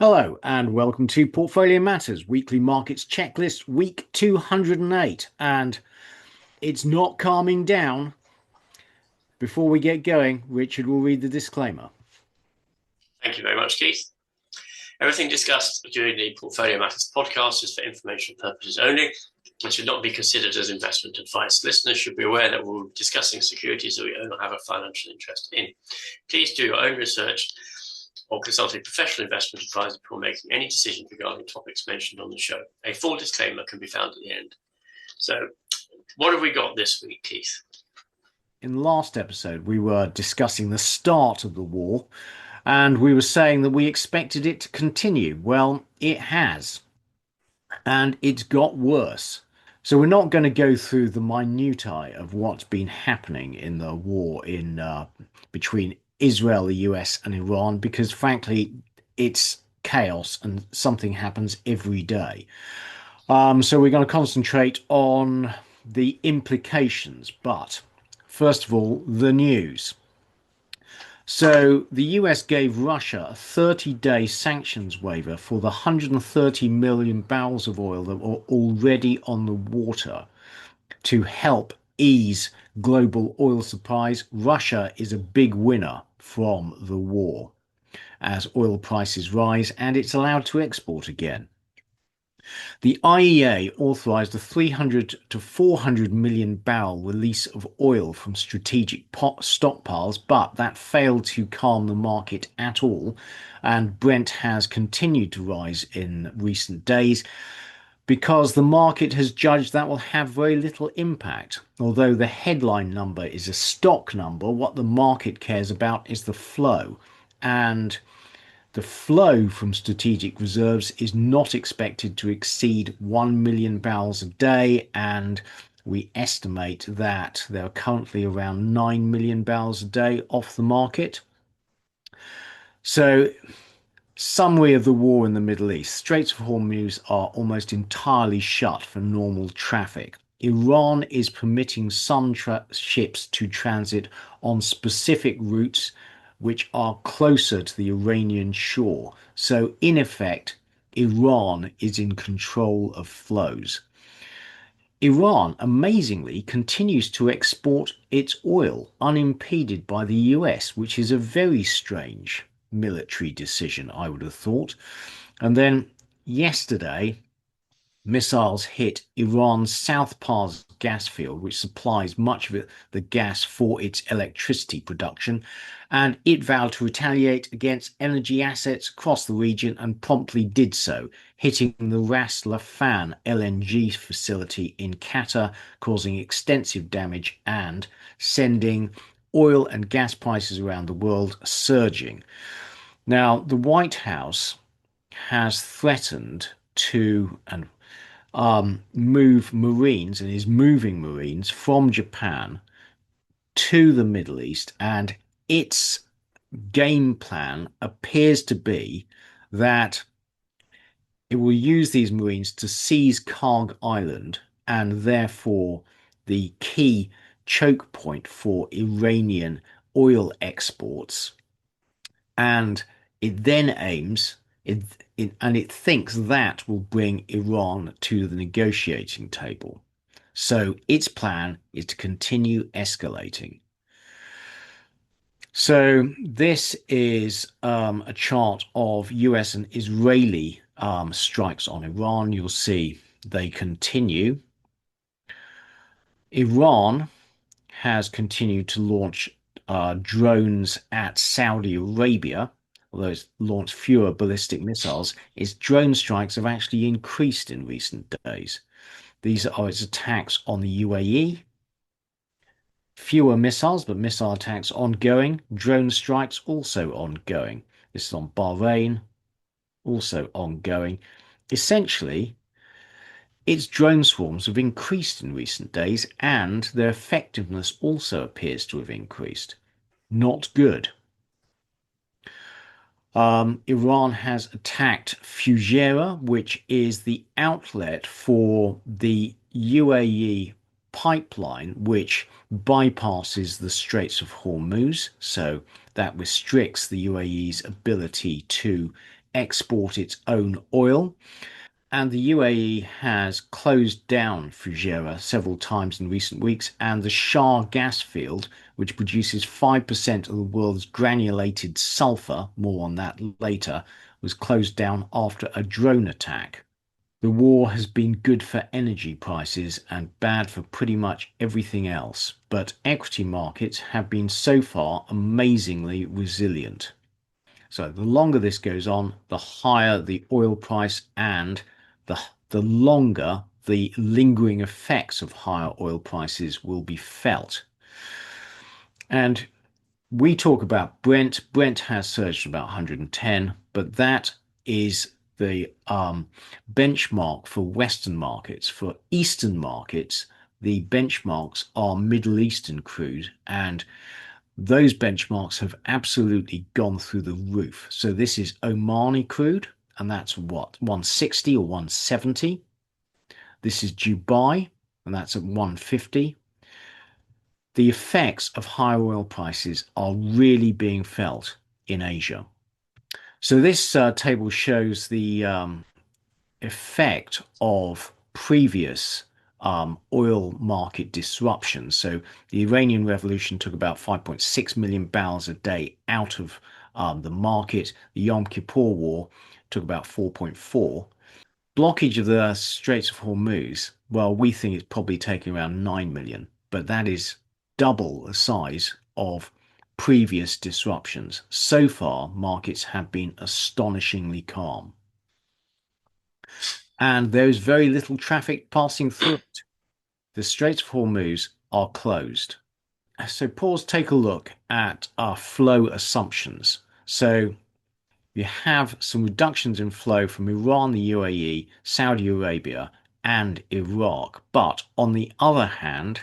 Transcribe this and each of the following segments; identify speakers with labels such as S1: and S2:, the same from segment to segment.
S1: Hello and welcome to Portfolio Matters Weekly Markets Checklist, week 208. And it's not calming down. Before we get going, Richard will read the disclaimer.
S2: Thank you very much, Keith. Everything discussed during the Portfolio Matters podcast is for information purposes only and should not be considered as investment advice. Listeners should be aware that we're discussing securities that we own or have a financial interest in. Please do your own research or consult a professional investment advisor before making any decision regarding topics mentioned on the show. A full disclaimer can be found at the end. So, what have we got this week, Keith?
S1: In the last episode, we were discussing the start of the war, and we were saying that we expected it to continue. Well, it has, and it's got worse. So we're not going to go through the minutiae of what's been happening in the war between Israel, the US, and Iran, because frankly, it's chaos and something happens every day. So we're going to concentrate on the implications. But first of all, the news. So the US gave Russia a 30-day sanctions waiver for the 130 million barrels of oil that were already on the water to help ease global oil supplies. Russia is a big winner from the war as oil prices rise and it's allowed to export again. The IEA authorized a 300 to 400 million barrel release of oil from strategic stockpiles, but that failed to calm the market at all. And Brent has continued to rise in recent days because the market has judged that will have very little impact. Although the headline number is a stock number, what the market cares about is the flow. And the flow from strategic reserves is not expected to exceed 1 million barrels a day, and we estimate that there are currently around 9 million barrels a day off the market. So, summary of the war in the Middle East. Straits of Hormuz are almost entirely shut for normal traffic. Iran is permitting some ships to transit on specific routes which are closer to the Iranian shore. So, in effect, Iran is in control of flows. Iran, amazingly, continues to export its oil unimpeded by the US, which is a very strange military decision, I would have thought. And then yesterday, missiles hit Iran's South Pars gas field, which supplies much of the gas for its electricity production, and it vowed to retaliate against energy assets across the region and promptly did so, hitting the Ras Laffan LNG facility in Qatar, causing extensive damage and sending oil and gas prices around the world surging. Now, the White House has threatened to move Marines and is moving Marines from Japan to the Middle East, and its game plan appears to be that it will use these Marines to seize Karg Island and therefore the key choke point for Iranian oil exports. And it then and it thinks that will bring Iran to the negotiating table. So its plan is to continue escalating. So this is a chart of US and Israeli strikes on Iran. You'll see they continue. Iran has continued to launch drones at Saudi Arabia, although it's launched fewer ballistic missiles. Its drone strikes have actually increased in recent days. These are its attacks on the UAE. Fewer missiles, but missile attacks ongoing. Drone strikes also ongoing. This is on Bahrain, also ongoing. Essentially, its drone swarms have increased in recent days, and their effectiveness also appears to have increased. Not good. Iran has attacked Fujairah, which is the outlet for the UAE pipeline, which bypasses the Straits of Hormuz. So that restricts the UAE's ability to export its own oil. And the UAE has closed down Fujairah several times in recent weeks, and the Shah gas field, which produces 5% of the world's granulated sulfur, more on that later, was closed down after a drone attack. The war has been good for energy prices and bad for pretty much everything else, but equity markets have been so far amazingly resilient. So the longer this goes on, the higher the oil price and the, the longer the lingering effects of higher oil prices will be felt. And we talk about Brent. Brent has surged to about 110, but that is the benchmark for Western markets. For Eastern markets, the benchmarks are Middle Eastern crude, and those benchmarks have absolutely gone through the roof. So this is Omani crude, and that's what, 160 or 170. This is Dubai, and that's at 150. The effects of higher oil prices are really being felt in Asia. So this table shows the effect of previous oil market disruptions. So the Iranian Revolution took about 5.6 million barrels a day out of the market. The Yom Kippur War took about 4.4. Blockage of the Straits of Hormuz, well, we think it's probably taking around 9 million, but that is double the size of previous disruptions. So far, markets have been astonishingly calm. And there is very little traffic passing through it. The Straits of Hormuz are closed. So pause, take a look at our flow assumptions. So you have some reductions in flow from Iran, the UAE, Saudi Arabia, and Iraq. But on the other hand,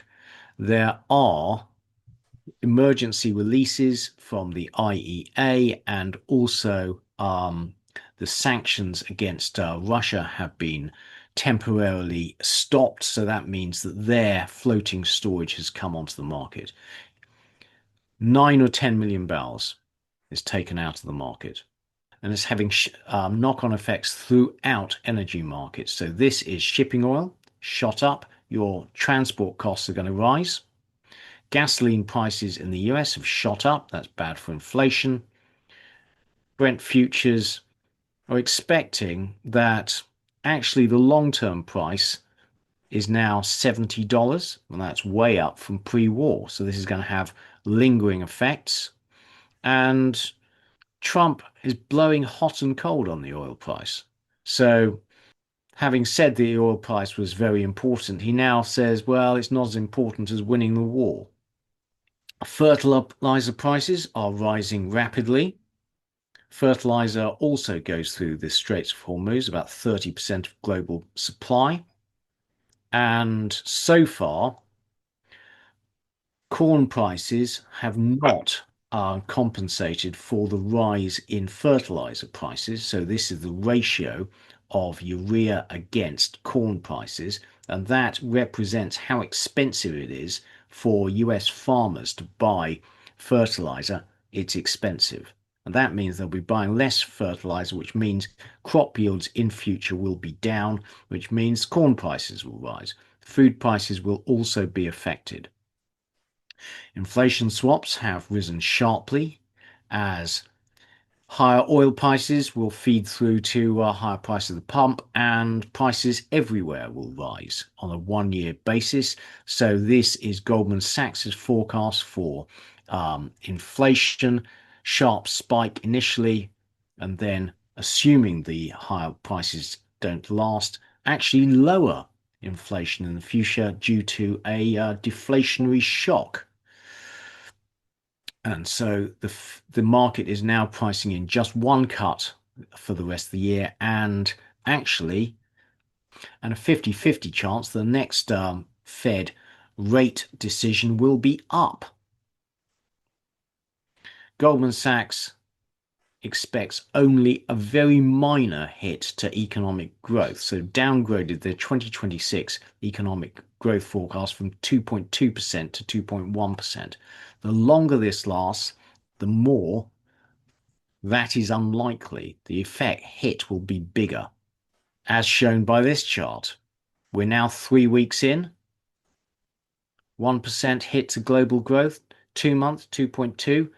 S1: there are emergency releases from the IEA, and also the sanctions against Russia have been temporarily stopped. So that means that their floating storage has come onto the market. 9 or 10 million barrels is taken out of the market, and it's having knock-on effects throughout energy markets. So this is shipping oil shot up. Your transport costs are going to rise. Gasoline prices in the US have shot up. That's bad for inflation. Brent futures are expecting that actually the long-term price is now $70, and that's way up from pre-war. So this is going to have lingering effects. And Trump is blowing hot and cold on the oil price. So having said the oil price was very important, he now says, well, it's not as important as winning the war. Fertilizer prices are rising rapidly. Fertilizer also goes through the Straits of Hormuz, about 30% of global supply. And so far, corn prices have not compensated for the rise in fertilizer prices. So this is the ratio of urea against corn prices, and that represents how expensive it is for US farmers to buy fertilizer. It's expensive. And that means they'll be buying less fertilizer, which means crop yields in future will be down, which means corn prices will rise. Food prices will also be affected. Inflation swaps have risen sharply as higher oil prices will feed through to a higher price at the pump, and prices everywhere will rise on a 1 year basis. So this is Goldman Sachs's forecast for inflation, sharp spike initially, and then assuming the higher prices don't last, actually lower inflation in the future due to a deflationary shock. And so the market is now pricing in just one cut for the rest of the year, and actually, and a 50-50 chance the next Fed rate decision will be up. Goldman Sachs expects only a very minor hit to economic growth, so downgraded their 2026 economic growth forecast from 2.2% to 2.1%. The longer this lasts, the more that is unlikely. The effect hit will be bigger, as shown by this chart. We're now 3 weeks in, 1% hit to global growth, 2 months, 2.2,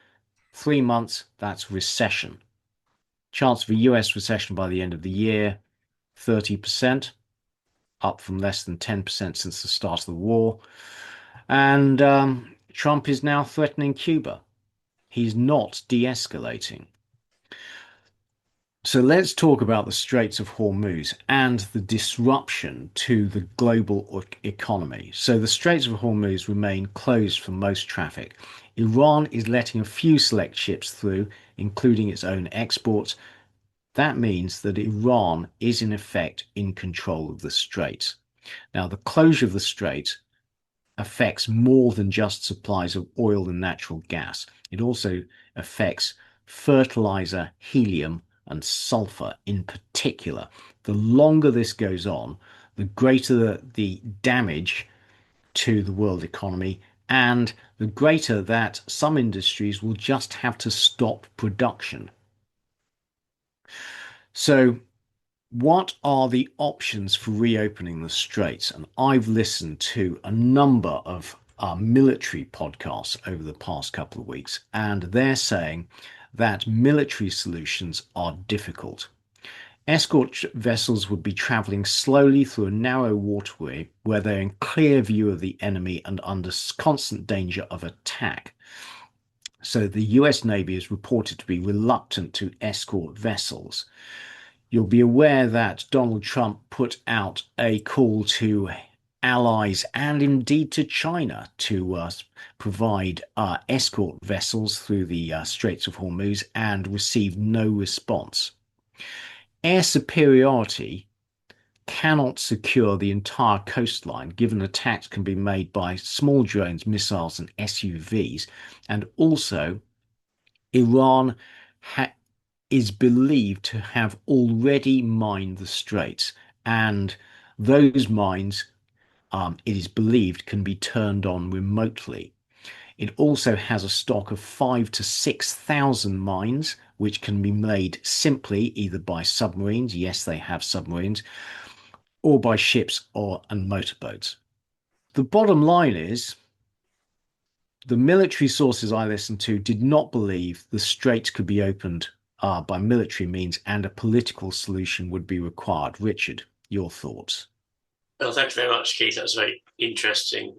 S1: 3 months, that's recession. Chance of a US recession by the end of the year, 30%, up from less than 10% since the start of the war. And Trump is now threatening Cuba. He's not de-escalating. So let's talk about the Straits of Hormuz and the disruption to the global economy. So the Straits of Hormuz remain closed for most traffic. Iran is letting a few select ships through, including its own exports. That means that Iran is in effect in control of the Straits. Now, the closure of the Straits affects more than just supplies of oil and natural gas. It also affects fertilizer, helium, and sulfur in particular. The longer this goes on, the greater the damage to the world economy, and the greater that some industries will just have to stop production. So, what are the options for reopening the straits? And I've listened to a number of military podcasts over the past couple of weeks, and they're saying that military solutions are difficult. Escort vessels would be traveling slowly through a narrow waterway where they're in clear view of the enemy and under constant danger of attack. So the US Navy is reported to be reluctant to escort vessels. You'll be aware that Donald Trump put out a call to allies and indeed to China to provide escort vessels through the Straits of Hormuz and received no response. Air superiority cannot secure the entire coastline, given attacks can be made by small drones, missiles, and SUVs. And also, Iran is believed to have already mined the straits, and those mines, it is believed, can be turned on remotely. It also has a stock of 5,000 to 6,000 mines, which can be made simply either by submarines, yes, they have submarines, or by ships and motorboats. The bottom line is the military sources I listened to did not believe the straits could be opened by military means and a political solution would be required. Richard, your thoughts?
S2: Well, thank you very much, Keith. That was very interesting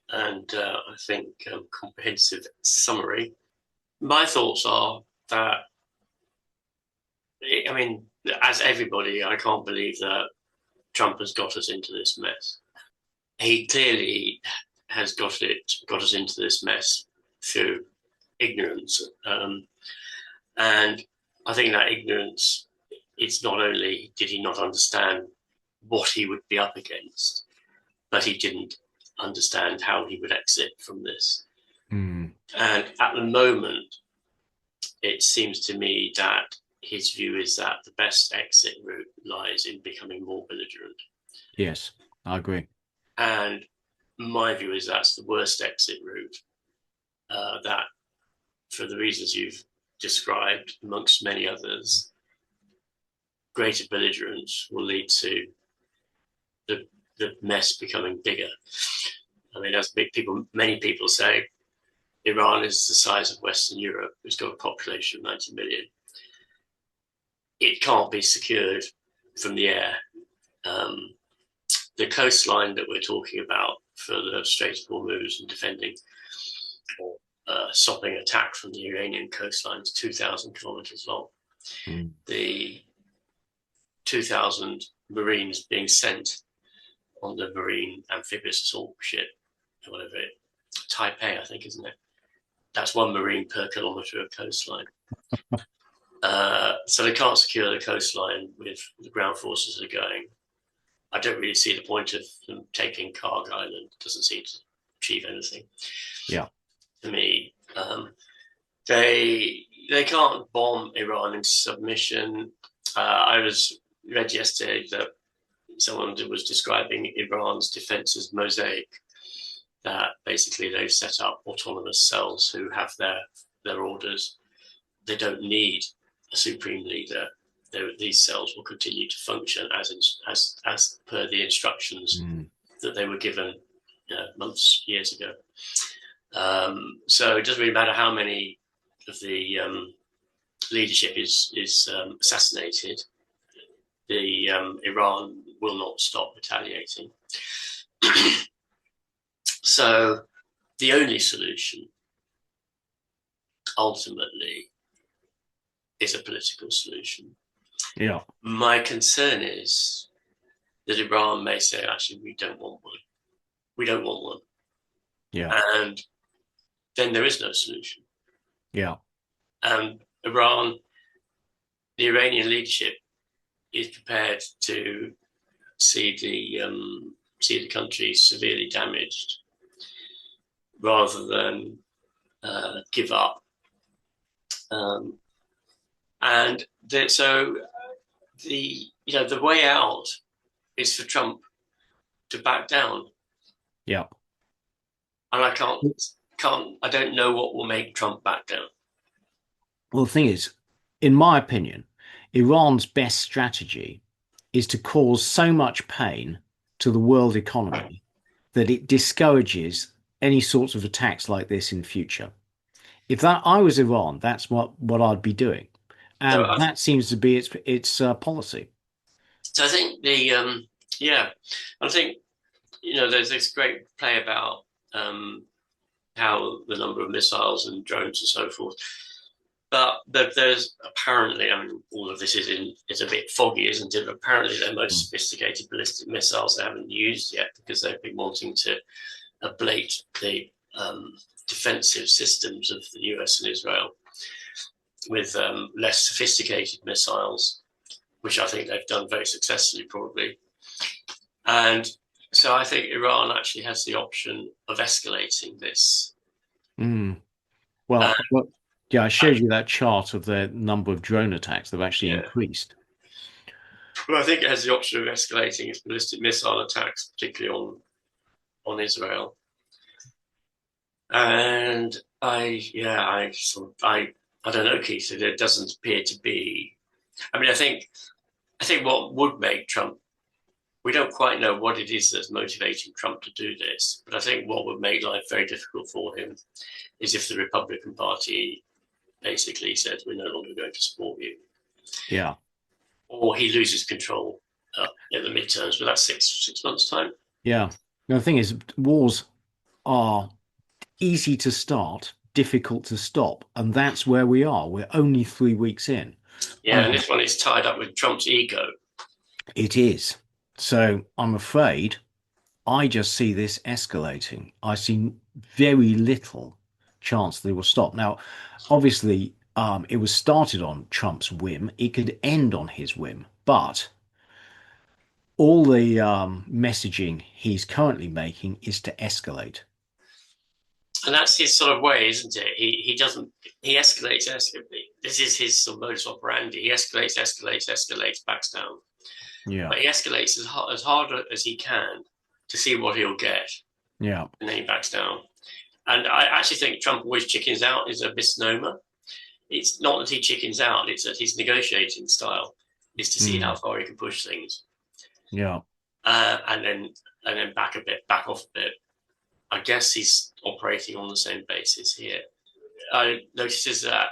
S2: and I think comprehensive summary. My thoughts are that, I mean, as everybody, I can't believe that Trump has got us into this mess. He clearly has got us into this mess through ignorance, and I think that ignorance, it's not only did he not understand what he would be up against, but he didn't understand how he would exit from this.
S1: Mm.
S2: And at the moment, it seems to me that his view is that the best exit route lies in becoming more belligerent.
S1: Yes, I agree.
S2: And my view is that's the worst exit route, that for the reasons you've described, amongst many others, greater belligerence will lead to the mess becoming bigger. I mean, as many people say, Iran is the size of Western Europe. It's got a population of 90 million. It can't be secured from the air. The coastline that we're talking about for the Straits of Hormuz and defending or stopping attack from the Iranian coastline is 2,000 kilometers long.
S1: Mm.
S2: The 2,000 Marines being sent on the Marine Amphibious Assault Ship, whatever Taipei, I think, isn't it? That's one Marine per kilometre of coastline. So they can't secure the coastline with the ground forces that are going. I don't really see the point of them taking Karg Island. It doesn't seem to achieve anything.
S1: Yeah.
S2: To me, they can't bomb Iran into submission. I read yesterday that someone was describing Iran's defense as mosaic, that basically they've set up autonomous cells who have their orders. They don't need a supreme leader, these cells will continue to function as per the instructions
S1: Mm.
S2: that they were given months, years ago. So it doesn't really matter how many of the leadership is assassinated. The Iran will not stop retaliating. So the only solution ultimately is a political solution.
S1: Yeah.
S2: My concern is that Iran may say, actually, we don't want one. We don't want one.
S1: Yeah.
S2: And then there is no solution.
S1: Yeah.
S2: And Iran, the Iranian leadership is prepared to see the country severely damaged rather than give up. And so the way out is for Trump to back down.
S1: Yeah.
S2: And I don't know what will make Trump back down.
S1: Well, the thing is, in my opinion, Iran's best strategy is to cause so much pain to the world economy that it discourages any sorts of attacks like this in future. If that I was Iran, that's what I'd be doing,
S2: So
S1: and that seems to be its policy.
S2: I think I think there's this great play about how the number of missiles and drones and so forth. But there's apparently, I mean, all of this is a bit foggy, isn't it? Apparently, they're most sophisticated ballistic missiles they haven't used yet because they've been wanting to ablate the defensive systems of the US and Israel with less sophisticated missiles, which I think they've done very successfully, probably. And so I think Iran actually has the option of escalating this.
S1: Mm. Well, yeah, I showed you that chart of the number of drone attacks that have actually increased.
S2: Well, I think it has the option of escalating its ballistic missile attacks, particularly on Israel. And I don't know, Keith. It doesn't appear to be. I mean, I think what would make Trump. We don't quite know what it is that's motivating Trump to do this, but I think what would make life very difficult for him is if the Republican Party basically said, we're no longer going to support you.
S1: Yeah.
S2: Or he loses control in the midterms, but that's six months' time.
S1: Yeah. Now, the thing is, wars are easy to start, difficult to stop, and that's where we are. We're only 3 weeks in.
S2: Yeah, and this one is tied up with Trump's ego.
S1: It is. So I'm afraid I just see this escalating. I see very little chance they will stop. Now, obviously, it was started on Trump's whim. It could end on his whim, but all the messaging he's currently making is to escalate.
S2: And that's his sort of way, isn't it? He escalates. This is his sort of modus operandi. He escalates, backs down.
S1: Yeah.
S2: But he escalates as hard as he can to see what he'll get.
S1: Yeah.
S2: And then he backs down. And I actually think Trump always chickens out is a misnomer. It's not that he chickens out, it's that his negotiating style is to see how far he can push things.
S1: Yeah.
S2: And then back off a bit. I guess he's operating on the same basis here. I notices that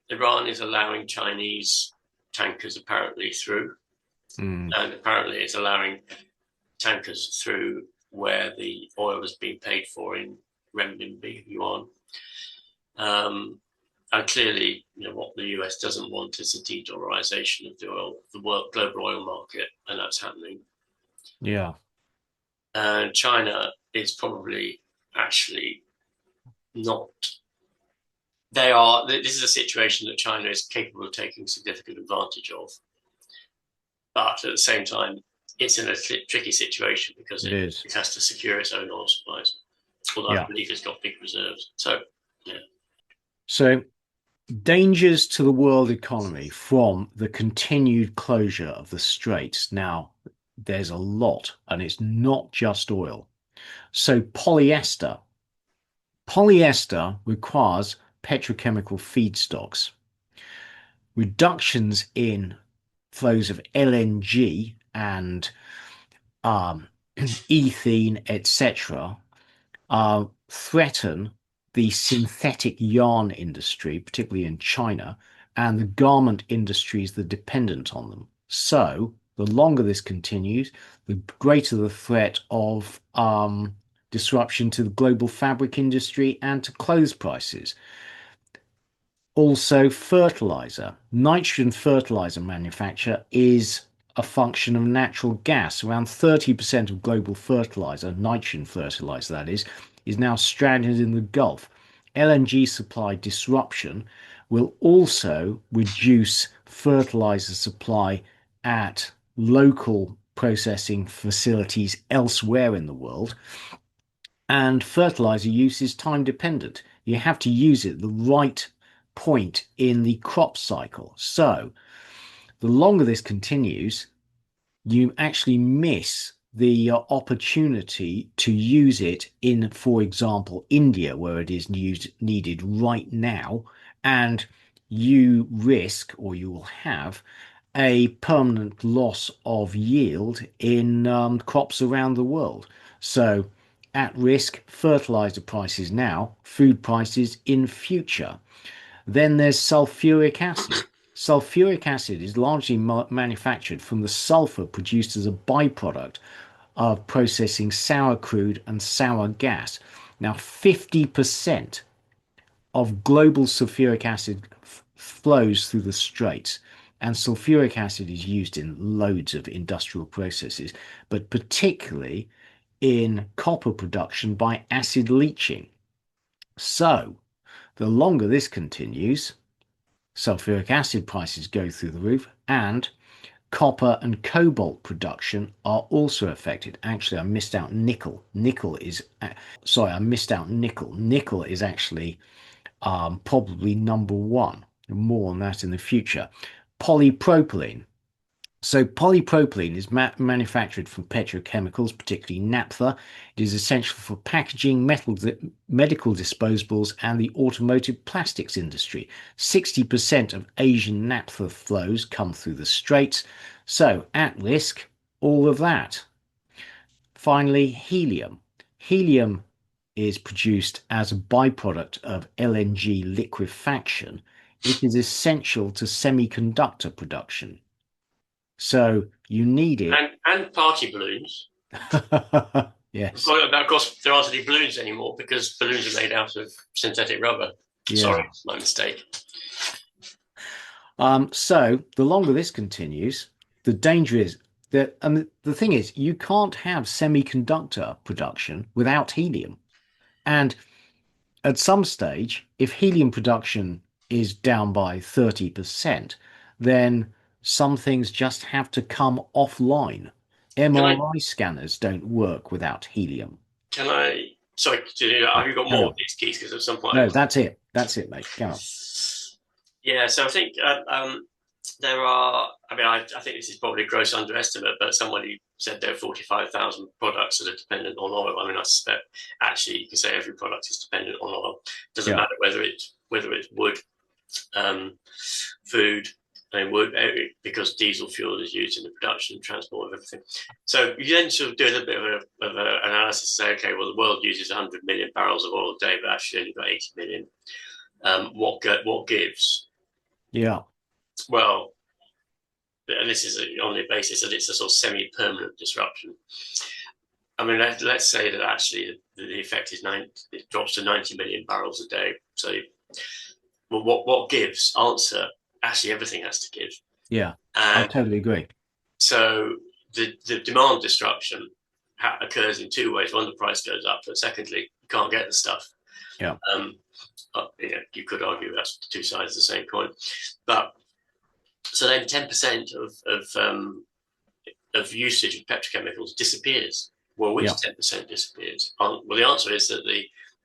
S2: Iran is allowing Chinese tankers apparently through. And apparently it's allowing tankers through where the oil is being paid for in renminbi, yuan. And clearly, what the US doesn't want is a de-dollarization of the global oil market, and that's happening.
S1: Yeah.
S2: And China is probably actually not. This is a situation that China is capable of taking significant advantage of. But at the same time, it's in a tricky situation because it has to secure its own oil supplies. Although I believe it's got big reserves. So, yeah.
S1: So, dangers to the world economy from the continued closure of the Straits. Now, there's a lot, and it's not just oil. So, polyester requires petrochemical feedstocks. reductions in flows of LNG and um, ethene, etc., threaten the synthetic yarn industry, particularly in China, and the garment industries that are dependent on them. So, the longer this continues, the greater the threat of disruption to the global fabric industry and to clothes prices. Also, fertilizer. Nitrogen fertilizer manufacture is a function of natural gas. Around 30% of global fertilizer, nitrogen fertilizer that is now stranded in the Gulf. LNG supply disruption will also reduce fertilizer supply at local processing facilities elsewhere in the world. And fertilizer use is time dependent. You have to use it at the right point in the crop cycle. So the longer this continues, you actually miss the opportunity to use it in, for example, India, where it is needed right now, and you risk or you will have a permanent loss of yield in crops around the world. So, at risk, fertilizer prices now, food prices in future. Then there's sulfuric acid. Sulfuric acid is largely manufactured from the sulfur produced as a byproduct of processing sour crude and sour gas. Now, 50% of global sulfuric acid flows through the Straits, and sulfuric acid is used in loads of industrial processes, but particularly in copper production by acid leaching. So, the longer this continues, sulfuric acid prices go through the roof, and copper and cobalt production are also affected. Actually, I missed out nickel. I missed out nickel. Nickel is actually probably number one. More on that in the future. Polypropylene. So polypropylene is manufactured from petrochemicals, particularly naphtha. It is essential for packaging, medical disposables, and the automotive plastics industry. 60% of Asian naphtha flows come through the Straits. So at risk, all of that. Finally, helium. Helium is produced as a byproduct of LNG liquefaction. It is essential to semiconductor production. So you need it.
S2: And party balloons.
S1: Yes.
S2: Well, of course, there aren't any balloons anymore because balloons are made out of synthetic rubber.
S1: Yeah.
S2: Sorry, my mistake.
S1: So the longer this continues, the danger is that, and the thing is, you can't have semiconductor production without helium. And at some stage, if helium production is down by 30%, then some things just have to come offline.
S2: Can I?
S1: MRI scanners don't work without helium.
S2: Can I? Sorry,
S1: Yeah,
S2: have you got
S1: carry
S2: more of
S1: on.
S2: these keys? Because at some point,
S1: No, that's it. That's it, mate. Go on.
S2: yeah. So I think there are. I mean, I think this is probably a gross underestimate, but somebody said there are 45,000 products that are dependent on oil. I mean, I suspect actually you can say every product is dependent on oil. Doesn't
S1: Yeah.
S2: matter whether it's wood, food, and wood, because diesel fuel is used in the production and transport of everything. So you then sort of do a little bit of an analysis and say, okay, well, the world uses 100 million barrels of oil a day, but actually only got 80 million. What gives?
S1: Yeah.
S2: Well, and this is on the basis that it's a sort of semi-permanent disruption. I mean, let's say that actually the effect is it drops to 90 million barrels a day. So, well, what gives? Answer: actually, everything has to give.
S1: Yeah. I
S2: And
S1: totally agree.
S2: so the demand disruption occurs in two ways. One, the price goes up, but secondly, you can't get the stuff.
S1: Yeah.
S2: Um, you could argue that's two sides of the same coin. But so then 10% of usage of petrochemicals disappears. Well, which
S1: Yeah.
S2: 10% disappears? Well, the answer is that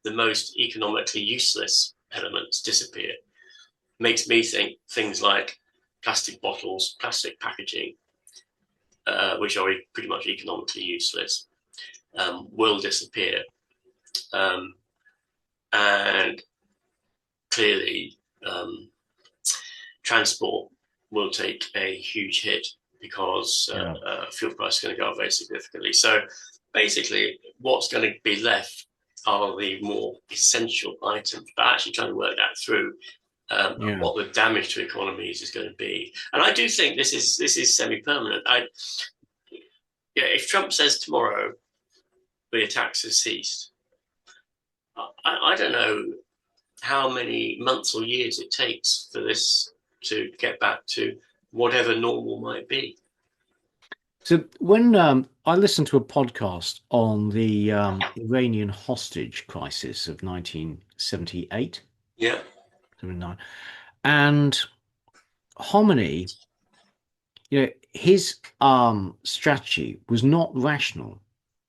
S2: the most economically useless elements disappear. Makes me think things like plastic bottles, plastic packaging, which are pretty much economically useless, will disappear. And clearly, transport will take a huge hit because fuel price is going to go up very significantly. So basically, what's going to be left are the more essential items, but actually trying to work that through what the damage to economies is going to be. And I do think this is semi-permanent. If Trump says tomorrow the attacks have ceased, I don't know how many months or years it takes for this to get back to whatever normal might be.
S1: So when I listened to a podcast on the Iranian hostage crisis of 1978,
S2: Yeah.
S1: 79, and Khomeini, his strategy was not rational.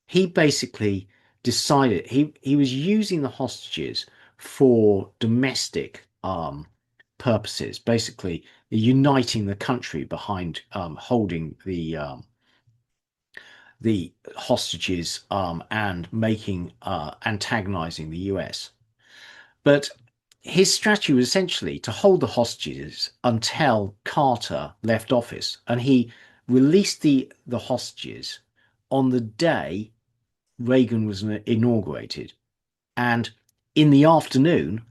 S1: He basically decided he was using the hostages for domestic purposes, basically uniting the country behind holding the hostages and making antagonizing the US. But his strategy was essentially to hold the hostages until Carter left office, and he released the hostages on the day Reagan was inaugurated, and in the afternoon,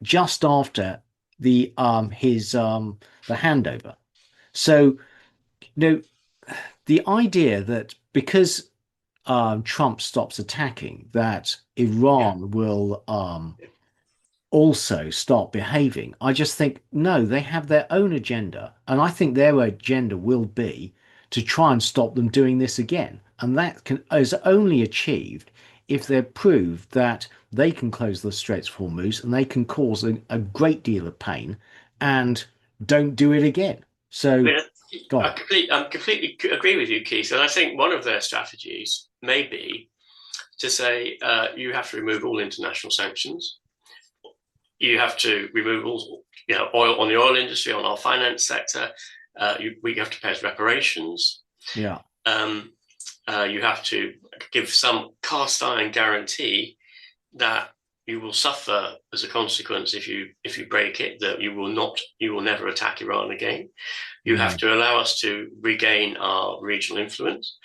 S1: just after the handover. So, the idea that because Trump stops attacking, that Iran will also start behaving. I just think, no, they have their own agenda. And I think their agenda will be to try and stop them doing this again. And that is only achieved if they're proved that they can close the Straits of Hormuz and they can cause a great deal of pain and don't do it again. So,
S2: I completely agree with you, Keith. And I think one of their strategies may be to say you have to remove all international sanctions. You have to remove all, oil on the oil industry, on our finance sector. We have to pay us reparations.
S1: Yeah.
S2: You have to give some cast iron guarantee that you will suffer as a consequence if you break it, that you will never attack Iran again. You have to allow us to regain our regional influence.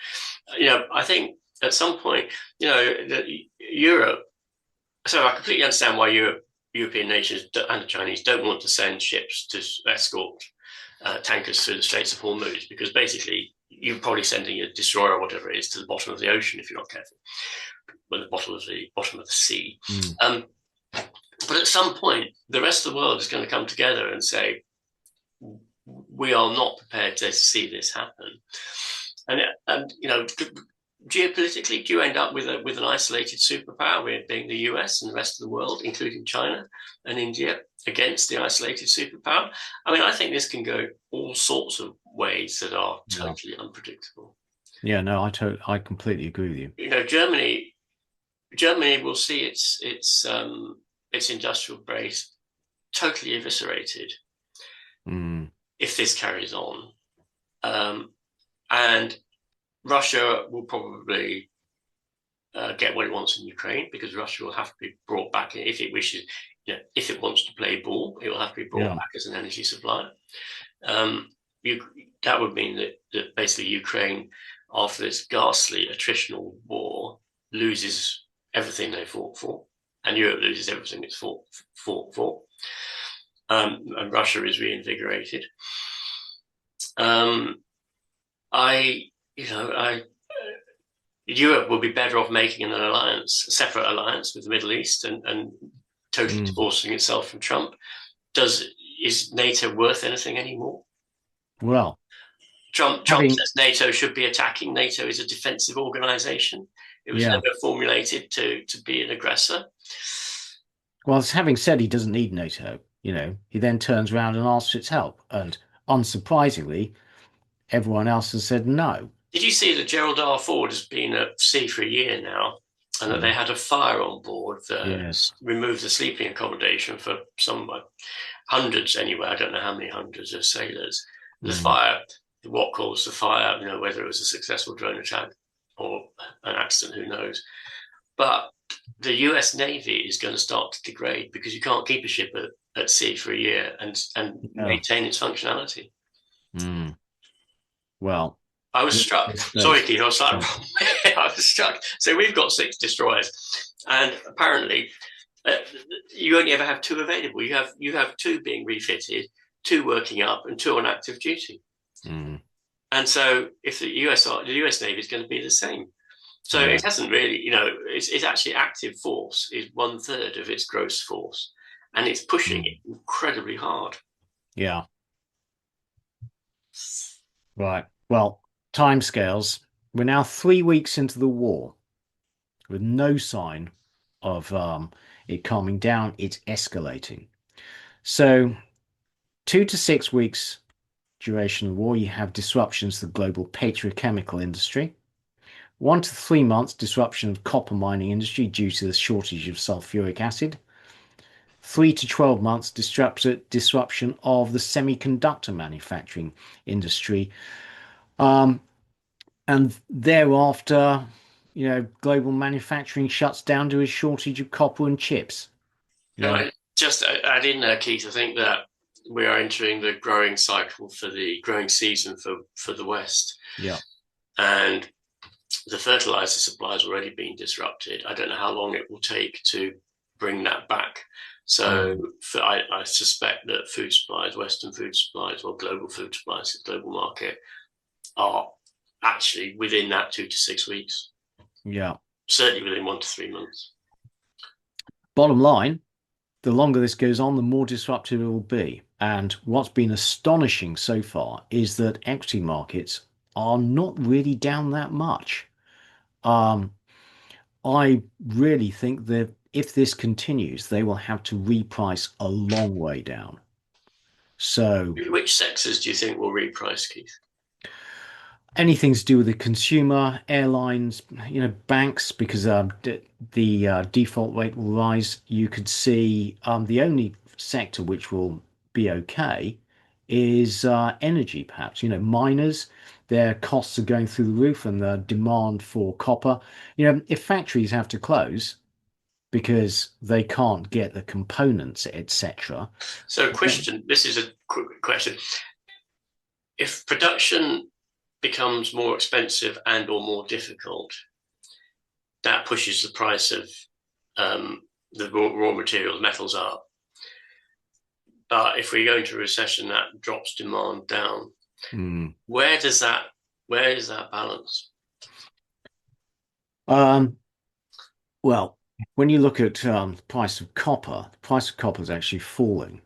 S2: I think at some point, Europe. So I completely understand why European nations and the Chinese don't want to send ships to escort tankers through the Straits of Hormuz, because basically you're probably sending a destroyer or whatever it is to the bottom of the ocean if you're not careful, the bottom of the sea. But at some point, the rest of the world is going to come together and say, we are not prepared to see this happen. And geopolitically, do you end up with an isolated superpower, being the US and the rest of the world, including China and India, against the isolated superpower? I mean, I think this can go all sorts of ways that are totally unpredictable.
S1: Yeah, no, I completely agree with you.
S2: Germany will see its industrial base totally eviscerated if this carries on, and Russia will probably get what it wants in Ukraine, because Russia will have to be brought back if it wishes. If it wants to play ball, it will have to be brought back as an energy supplier. That would mean that basically Ukraine, after this ghastly attritional war, loses everything they fought for, and Europe loses everything it's fought for, and Russia is reinvigorated. Europe will be better off making a separate alliance with the Middle East, and totally divorcing itself from Trump. Is NATO worth anything anymore?
S1: Well,
S2: Trump says NATO should be attacking. NATO is a defensive organization. It was never formulated to be an aggressor.
S1: Well, having said he doesn't need NATO, he then turns around and asks its help. And unsurprisingly, everyone else has said no.
S2: Did you see that Gerald R. Ford has been at sea for a year now, and that they had a fire on board that removed the sleeping accommodation for some hundreds anyway. I don't know how many hundreds of sailors. The fire, what caused the fire, whether it was a successful drone attack or an accident, who knows. But the US Navy is going to start to degrade because you can't keep a ship at sea for a year and
S1: Yeah.
S2: maintain its functionality.
S1: Mm. Well,
S2: I was
S1: watch
S2: struck.
S1: this
S2: Sorry,
S1: space.
S2: Keith. I was like,
S1: Yeah.
S2: I was struck. So we've got 6 destroyers, and apparently, you only ever have 2 available. You have 2 being refitted, 2 working up, and 2 on active duty.
S1: Mm.
S2: And so, if the US Navy is going to be the same. So
S1: Yeah.
S2: it hasn't really, it's actually active force is 1/3 of its gross force, and it's pushing
S1: Mm.
S2: it incredibly hard.
S1: Yeah. Right. Well, timescales. We're now 3 weeks into the war with no sign of it calming down. It's escalating. So, 2 to 6 weeks duration of war, you have disruptions to the global petrochemical industry. 1 to 3 months disruption of copper mining industry due to the shortage of sulfuric acid. 3 to 12 months disruption of the semiconductor manufacturing industry. Um, and thereafter, global manufacturing shuts down to a shortage of copper and chips. You
S2: Can
S1: know,
S2: I just add in there, Keith? I think that we are entering the growing cycle for the growing season for the West,
S1: yeah.
S2: and the fertilizer supply has already been disrupted. I don't know how long it will take to bring that back. So
S1: Mm.
S2: I suspect that food supplies, Western food supplies, or global food supplies, the global market, are actually within that 2 to 6 weeks.
S1: Yeah.
S2: Certainly within 1 to 3 months.
S1: Bottom line, the longer this goes on, the more disruptive it will be. And what's been astonishing so far is that equity markets are not really down that much. Um, I really think that if this continues, they will have to reprice a long way down. So
S2: Which sectors do you think will reprice, Keith?
S1: anything to do with the consumer, airlines, banks, because the default rate will rise. You could see the only sector which will be okay is energy, perhaps. Miners, their costs are going through the roof, and the demand for copper. If factories have to close because they can't get the components, etc.
S2: So, question. This is a quick question. If production becomes more expensive and or more difficult, that pushes the price of the raw materials, metals up. But if we go into a recession, that drops demand down.
S1: Hmm.
S2: Where does that where is that balance?
S1: Um, Well, when you look at the price of copper is actually falling,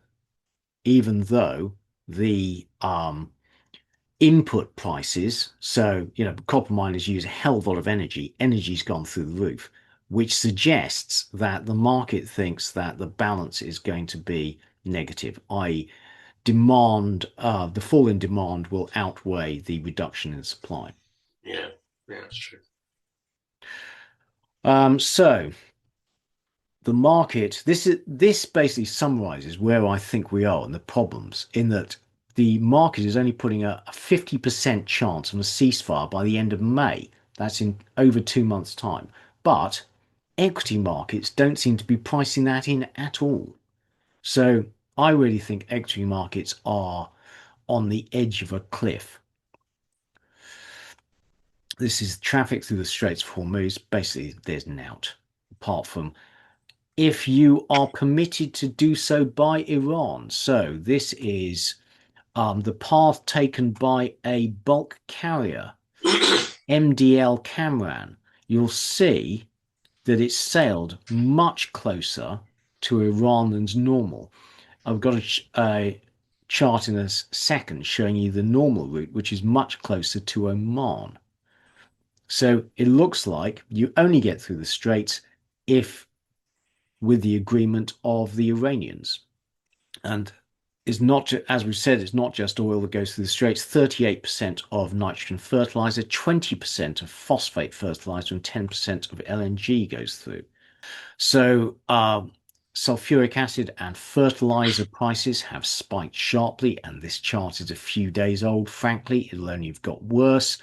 S1: even though the input prices, so copper miners use a hell of a lot of energy. Energy's gone through the roof, which suggests that the market thinks that the balance is going to be negative, i.e., the fall in demand will outweigh the reduction in supply.
S2: Yeah, yeah, that's true.
S1: So the market, this basically summarizes where I think we are and the problems, in that the market is only putting a 50% chance of a ceasefire by the end of May. That's in over 2 months' time. But equity markets don't seem to be pricing that in at all. So I really think equity markets are on the edge of a cliff. This is traffic through the Straits of Hormuz. Basically, there's an out, apart from if you are permitted to do so by Iran. So this is the path taken by a bulk carrier, MDL Camran. You'll see that it's sailed much closer to Iran than's normal. I've got a chart in a second showing you the normal route, which is much closer to Oman. So it looks like you only get through the Straits if with the agreement of the Iranians. And is not, as we've said, it's not just oil that goes through the Straits. 38% of nitrogen fertilizer, 20% of phosphate fertilizer, and 10% of LNG goes through. So sulfuric acid and fertilizer prices have spiked sharply, and this chart is a few days old. Frankly, it'll only have got worse.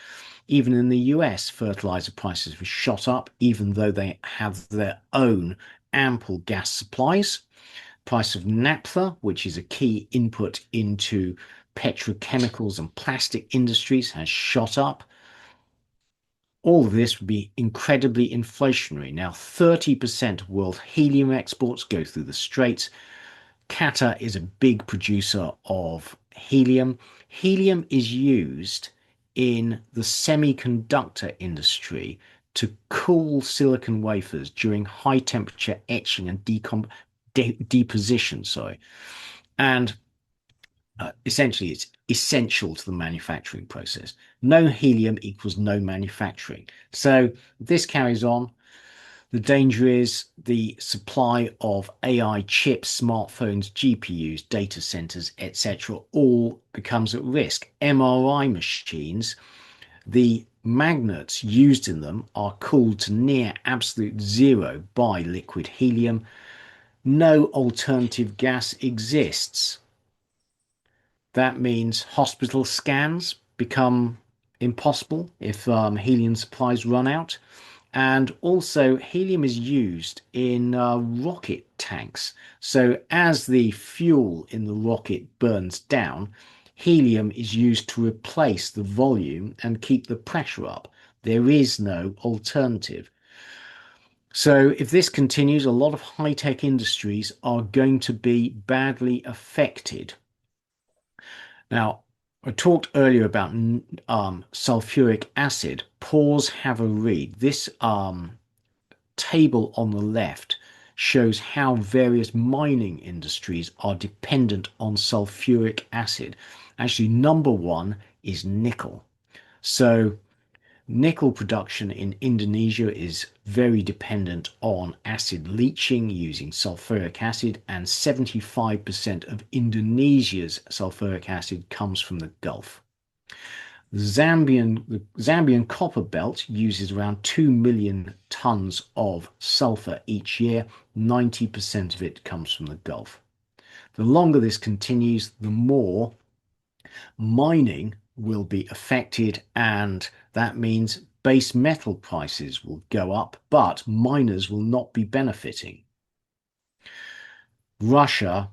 S1: Even in the US, fertilizer prices have shot up, even though they have their own ample gas supplies. Price of naphtha, which is a key input into petrochemicals and plastic industries, has shot up. All of this would be incredibly inflationary. Now, 30% of world helium exports go through the Straits. Qatar is a big producer of helium. Helium is used in the semiconductor industry to cool silicon wafers during high temperature etching and deposition. And essentially, it's essential to the manufacturing process. No helium equals no manufacturing. So this carries on. The danger is the supply of AI chips, smartphones, GPUs, data centers, etc., all becomes at risk. MRI machines, the magnets used in them are cooled to near absolute zero by liquid helium. No alternative gas exists. That means hospital scans become impossible if helium supplies run out. And also, helium is used in rocket tanks. So, as the fuel in the rocket burns down, helium is used to replace the volume and keep the pressure up. There is no alternative. So, if this continues, a lot of high tech industries are going to be badly affected. Now, I talked earlier about sulfuric acid. Pause, have a read. This table on the left shows how various mining industries are dependent on sulfuric acid. Actually, number one is nickel. So, nickel production in Indonesia is very dependent on acid leaching using sulfuric acid, and 75% of Indonesia's sulfuric acid comes from the Gulf. The Zambian copper belt uses around 2 million tons of sulfur each year. 90% of it comes from the Gulf. The longer this continues, the more mining will be affected, and that means base metal prices will go up, but miners will not be benefiting. Russia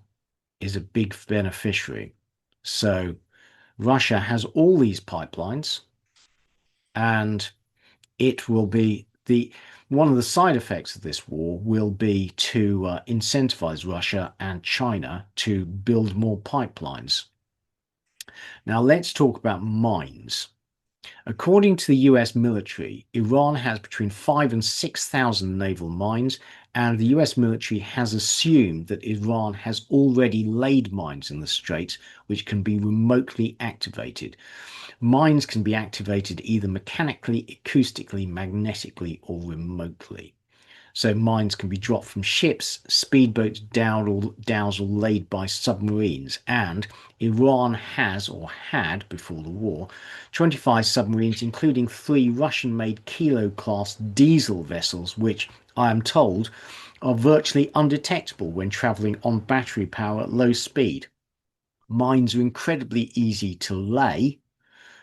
S1: is a big beneficiary. So Russia has all these pipelines, and it will be one of the side effects of this war will be to incentivize Russia and China to build more pipelines. Now let's talk about mines. According to the US military, Iran has between 5,000 and 6,000 naval mines, and the US military has assumed that Iran has already laid mines in the Straits, which can be remotely activated. Mines can be activated either mechanically, acoustically, magnetically, or remotely. So mines can be dropped from ships, speedboats, dhows, or laid by submarines. And Iran has, or had before the war, 25 submarines, including 3 Russian-made Kilo-class diesel vessels, which I am told are virtually undetectable when travelling on battery power at low speed. Mines are incredibly easy to lay.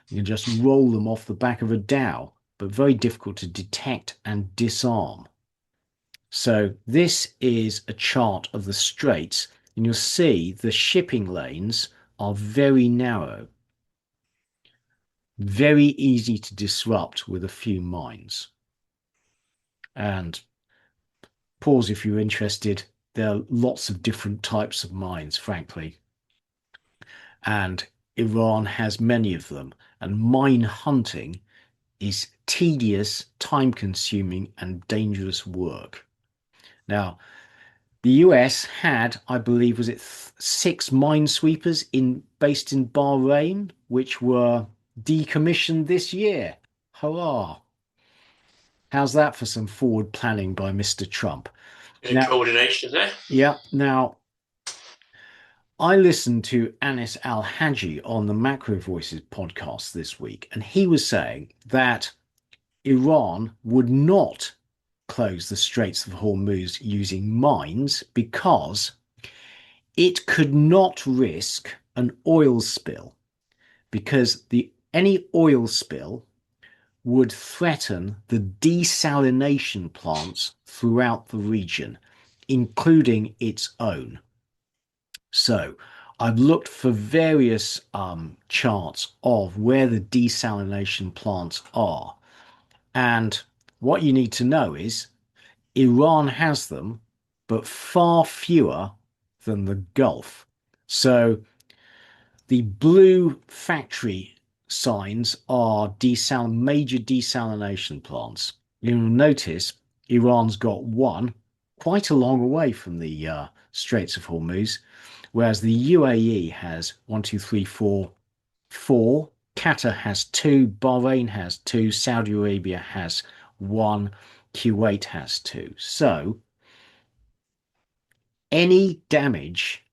S1: You can just roll them off the back of a dhow, but very difficult to detect and disarm. So this is a chart of the Straits, and you'll see the shipping lanes are very narrow, very easy to disrupt with a few mines. And pause if you're interested. There are lots of different types of mines, frankly. And Iran has many of them. And mine hunting is tedious, time-consuming, and dangerous work. Now, the US had, I believe, was it 6 minesweepers based in Bahrain, which were decommissioned this year. Hurrah! How's that for some forward planning by Mr. Trump?
S2: Good coordination there.
S1: Yeah. Now, I listened to Anis Al-Haji on the Macro Voices podcast this week, and he was saying that Iran would not close the Straits of Hormuz using mines because it could not risk an oil spill, because any oil spill would threaten the desalination plants throughout the region, including its own. So I've looked for various charts of where the desalination plants are. And what you need to know is Iran has them, but far fewer than the Gulf. So the blue factory signs are major desalination plants. You'll notice Iran's got one quite a long way from the Straits of Hormuz, whereas the UAE has one, two, three, four. Qatar has two, Bahrain has two, Saudi Arabia has one, Kuwait has two. So any damage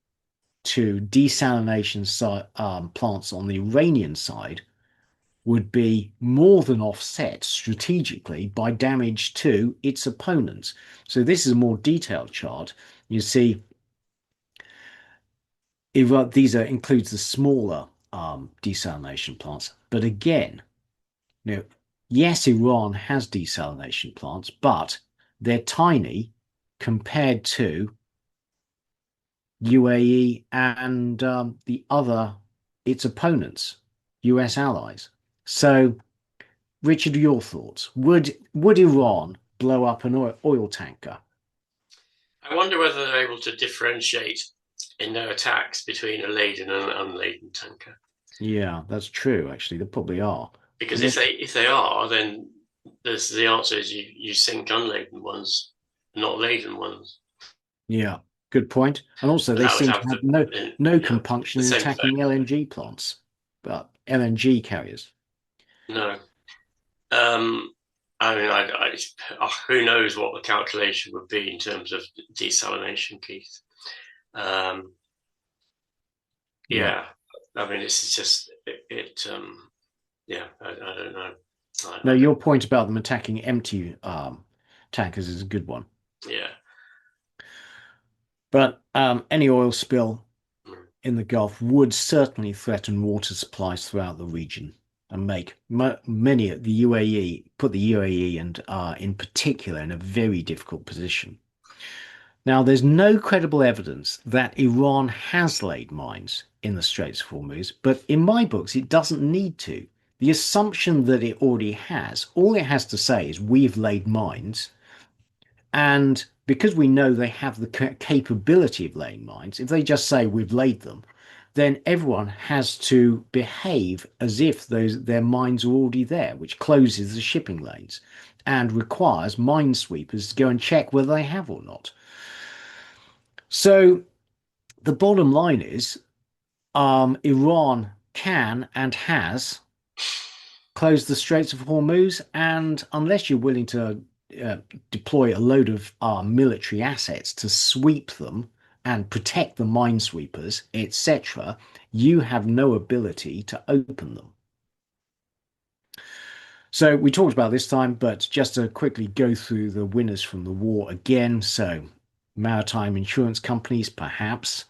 S1: to desalination plants on the Iranian side would be more than offset strategically by damage to its opponents. So this is a more detailed chart. You see, these includes the smaller desalination plants. But again, yes, Iran has desalination plants, but they're tiny compared to UAE and its opponents, US allies. So, Richard, your thoughts? Would Iran blow up an oil tanker?
S2: I wonder whether they're able to differentiate in their attacks between a laden and an unladen tanker.
S1: Yeah, that's true. Actually, they probably are.
S2: Because if they are, then the answer is you sink unladen ones, not laden ones.
S1: Yeah, good point. And also,
S2: And
S1: they
S2: that would
S1: seem to
S2: have
S1: have no
S2: yeah,
S1: compunction
S2: the
S1: in
S2: same
S1: attacking
S2: effect.
S1: LNG plants, but LNG carriers.
S2: No. I mean, who knows what the calculation would be in terms of desalination, Keith. Um,
S1: Yeah.
S2: yeah, I mean, it's just yeah, I don't know.
S1: No, your point about them attacking empty tankers is a good one.
S2: Yeah.
S1: But any oil spill
S2: Mm.
S1: in the Gulf would certainly threaten water supplies throughout the region and make many the UAE put the UAE and in particular in a very difficult position. Now, there's no credible evidence that Iran has laid mines in the Straits of Hormuz, but in my books, it doesn't need to. The assumption that it already has, all it has to say is we've laid mines. And because we know they have the capability of laying mines, if they just say we've laid them, then everyone has to behave as if their mines are already there, which closes the shipping lanes and requires minesweepers to go and check whether they have or not. So the bottom line is Iran can and has closed the Straits of Hormuz, and unless you're willing to uh, deploy a load of military assets to sweep them and protect the minesweepers, etc., you have no ability to open them. So we talked about this time, but just to quickly go through the winners from the war again. So maritime insurance companies, perhaps.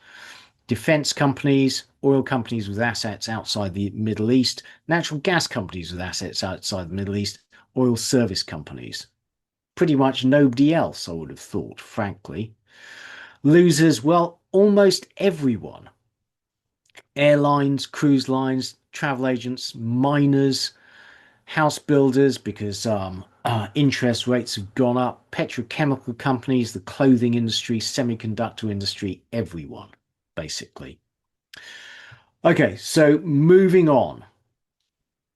S1: Defense companies, oil companies with assets outside the Middle East, natural gas companies with assets outside the Middle East, oil service companies. Pretty much nobody else, I would have thought, frankly. Losers, well, almost everyone. Airlines, cruise lines, travel agents, miners, house builders, because interest rates have gone up, petrochemical companies, the clothing industry, semiconductor industry, everyone, basically. Okay, so moving on.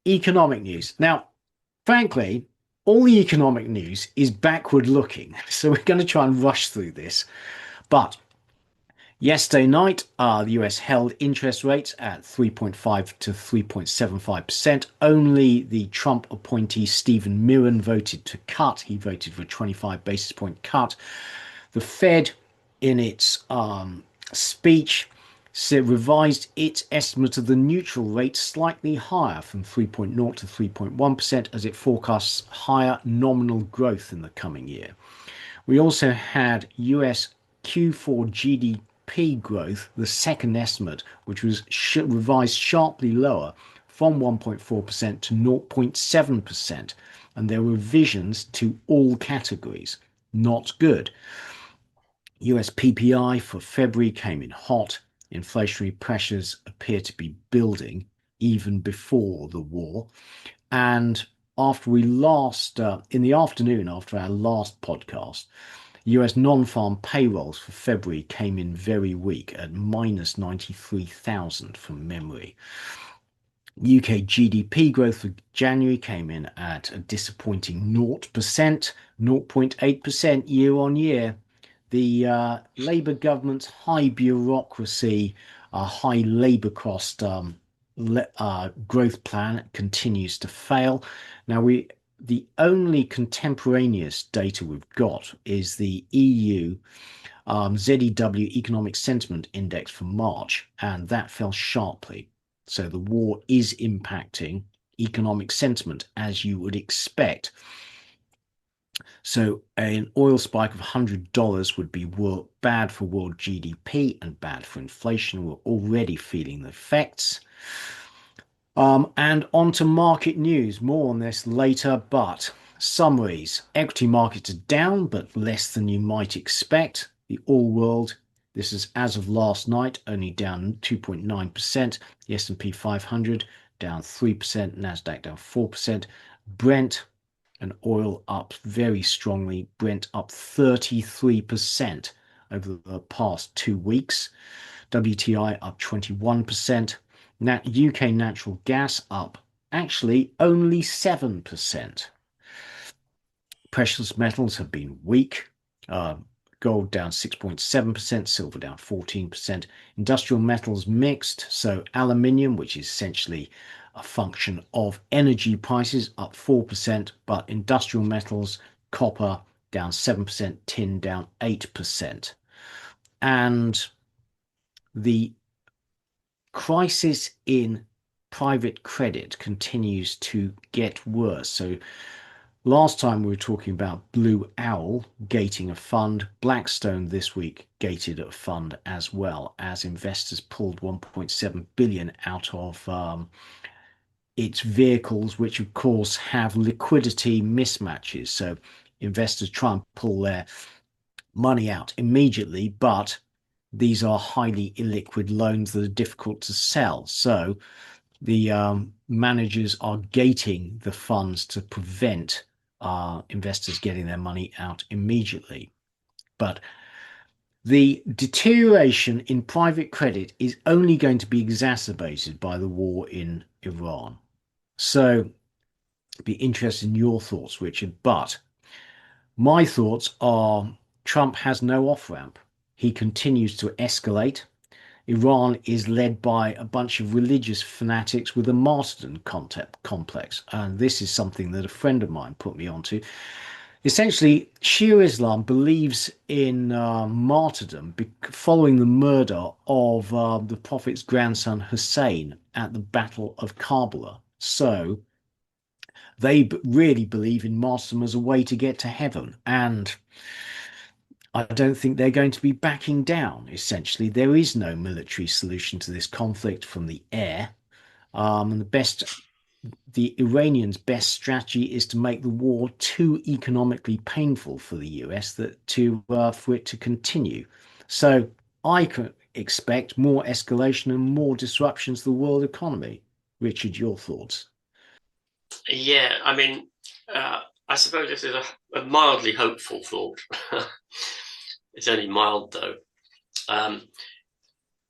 S1: Economic news. Now, frankly, all the economic news is backward looking, so we're going to try and rush through this. But yesterday night, the US held interest rates at 3.5 to 3.75%. Only the Trump appointee Stephen Mirren voted to cut. He voted for a 25 basis point cut. The Fed, in its speech, revised its estimate of the neutral rate slightly higher from 3.0 to 3.1% as it forecasts higher nominal growth in the coming year. We also had US Q4 GDP growth, the second estimate, which was revised sharply lower from 1.4% to 0.7%. And there were revisions to all categories. Not good. US PPI for February came in hot. Inflationary pressures appear to be building even before the war. And after we last, in the afternoon, after our last podcast, US non-farm payrolls for February came in very weak at minus 93,000 from memory. UK GDP growth for January came in at a disappointing 0%, 0.8% year on year. The Labour government's high bureaucracy, high labour cost growth plan continues to fail. Now, the only contemporaneous data we've got is the EU ZEW Economic Sentiment Index for March, and that fell sharply. So the war is impacting economic sentiment, as you would expect. So an oil spike of $100 would be bad for world GDP and bad for inflation. We're already feeling the effects. And on to market news. More on this later, but summaries. Equity markets are down, but less than you might expect. The all world, this is as of last night, only down 2.9%. The S&P 500 down 3%. Nasdaq down 4%. Brent and oil up very strongly. Brent up 33% over the past 2 weeks. WTI up 21%. UK natural gas up actually only 7%. Precious metals have been weak. Gold down 6.7%, silver down 14%. Industrial metals mixed, so aluminium, which is essentially a function of energy prices, up 4%, but industrial metals, copper down 7%, tin down 8%. And the crisis in private credit continues to get worse. So last time we were talking about Blue Owl gating a fund. Blackstone this week gated a fund as well, as investors pulled 1.7 billion out of its vehicles, which of course have liquidity mismatches. So investors try and pull their money out immediately, but these are highly illiquid loans that are difficult to sell. So the managers are gating the funds to prevent investors getting their money out immediately. But the deterioration in private credit is only going to be exacerbated by the war in Iran. So I'd be interested in your thoughts, Richard. But my thoughts are Trump has no off-ramp. He continues to escalate. Iran is led by a bunch of religious fanatics with a martyrdom complex. And this is something that a friend of mine put me onto. Essentially, Shia Islam believes in martyrdom following the murder of the Prophet's grandson Hussein at the Battle of Karbala. So they really believe in martyrdom as a way to get to heaven. And I don't think they're going to be backing down. Essentially, there is no military solution to this conflict from the air. And the Iranians' best strategy is to make the war too economically painful for the US for it to continue. So I could expect more escalation and more disruptions to the world economy. Richard, your thoughts?
S2: Yeah, I mean, I suppose this is a mildly hopeful thought. It's only mild, though. And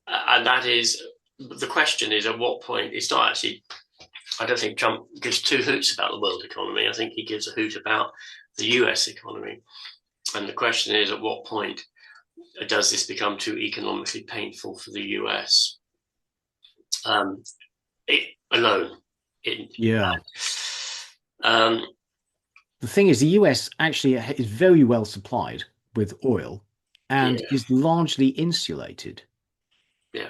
S2: that is, the question is, at what point, it's not actually, I don't think Trump gives two hoots about the world economy. I think he gives a hoot about the US economy. And the question is, at what point does this become too economically painful for the US? It alone.
S1: Yeah.
S2: Um,
S1: The thing is, the US actually is very well supplied with oil and
S2: yeah,
S1: is largely insulated.
S2: yeah.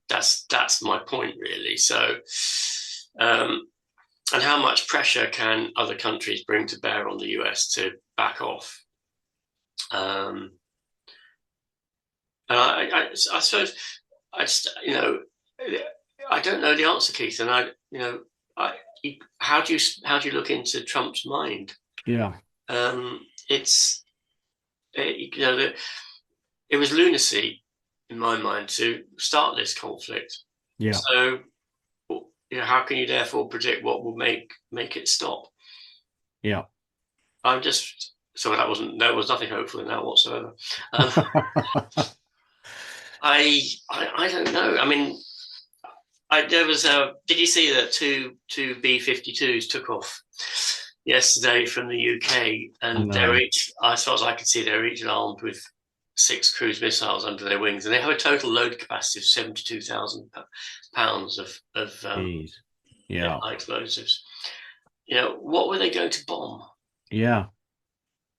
S2: That's my point, really. So, and how much pressure can other countries bring to bear on the US to back off? And I suppose I just, I don't know the answer, Keith, and I, how do you look into Trump's mind?
S1: Yeah,
S2: It's it was lunacy in my mind to start this conflict.
S1: yeah.
S2: So how can you therefore predict what will make it stop?
S1: Yeah.
S2: I'm just so there was nothing hopeful in that whatsoever. Um, I don't know. I mean, there was a. Did you see that two B-52s took off yesterday from the UK, and they're
S1: No.
S2: each, as far as I could see, they're each armed with 6 cruise missiles under their wings, and they have a total load capacity of 72,000 pounds of
S1: Jeez. Yeah.
S2: high explosives. What were they going to bomb?
S1: Yeah.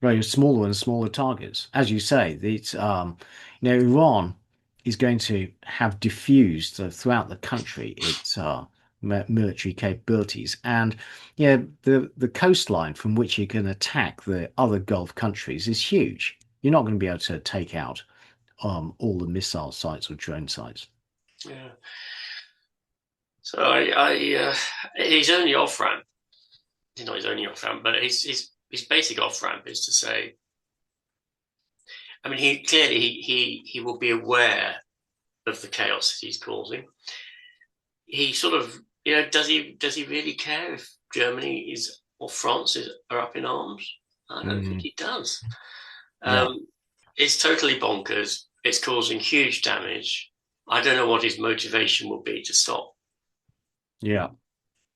S1: Right, smaller and smaller targets. As you say, Iran is going to have diffused throughout the country its military capabilities, and the coastline from which you can attack the other Gulf countries is huge. You're not going to be able to take out all the missile sites or drone sites.
S2: Yeah. So his only off ramp, not his only off ramp, but his basic off ramp is to say, I mean, he clearly he will be aware of the chaos that he's causing. He sort of, does he really care if Germany is or France are up in arms? I don't think
S1: Mm,
S2: he does.
S1: yeah,
S2: Um, it's totally bonkers. It's causing huge damage. I don't know what his motivation will be to stop.
S1: yeah.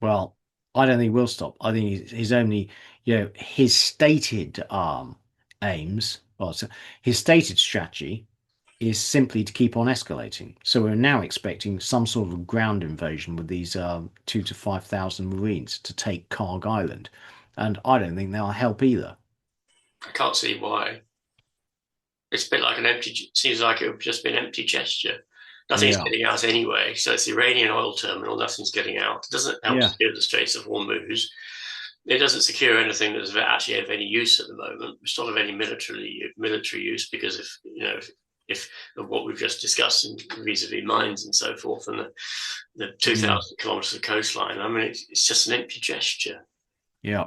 S1: Well, I don't think he will stop. I think his only, his stated aims, his stated strategy is simply to keep on escalating. So we're now expecting some sort of ground invasion with these 2 to 5 thousand Marines to take Karg Island, and I don't think they'll help either.
S2: I can't see why. It's a bit like seems like it would just be an empty gesture. Nothing's
S1: Yeah,
S2: getting out anyway. So it's the Iranian oil terminal, nothing's getting out. It doesn't help
S1: yeah,
S2: secure the Straits of Hormuz. It doesn't secure anything that's actually of any use at the moment. It's not of any military use because if of what we've just discussed vis-a-vis mines and so forth and the
S1: mm,
S2: 2,000 kilometers of coastline. I mean, it's just an empty gesture.
S1: yeah.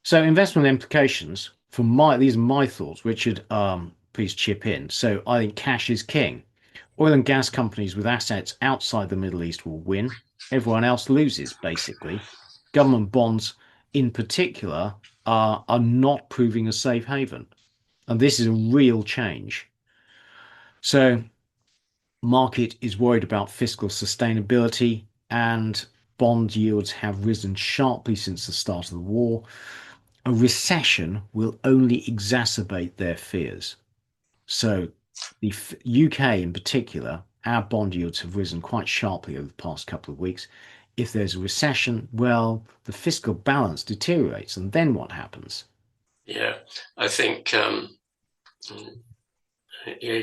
S1: So investment implications for these are my thoughts. Richard, please chip in. So I think cash is king. Oil and gas companies with assets outside the Middle East will win. Everyone else loses, basically. Government bonds, in particular, are not proving a safe haven. And this is a real change. So market is worried about fiscal sustainability, and bond yields have risen sharply since the start of the war. A recession will only exacerbate their fears. So, the UK in particular, our bond yields have risen quite sharply over the past couple of weeks. If there's a recession, well, the fiscal balance deteriorates, and then what happens?
S2: Yeah, I think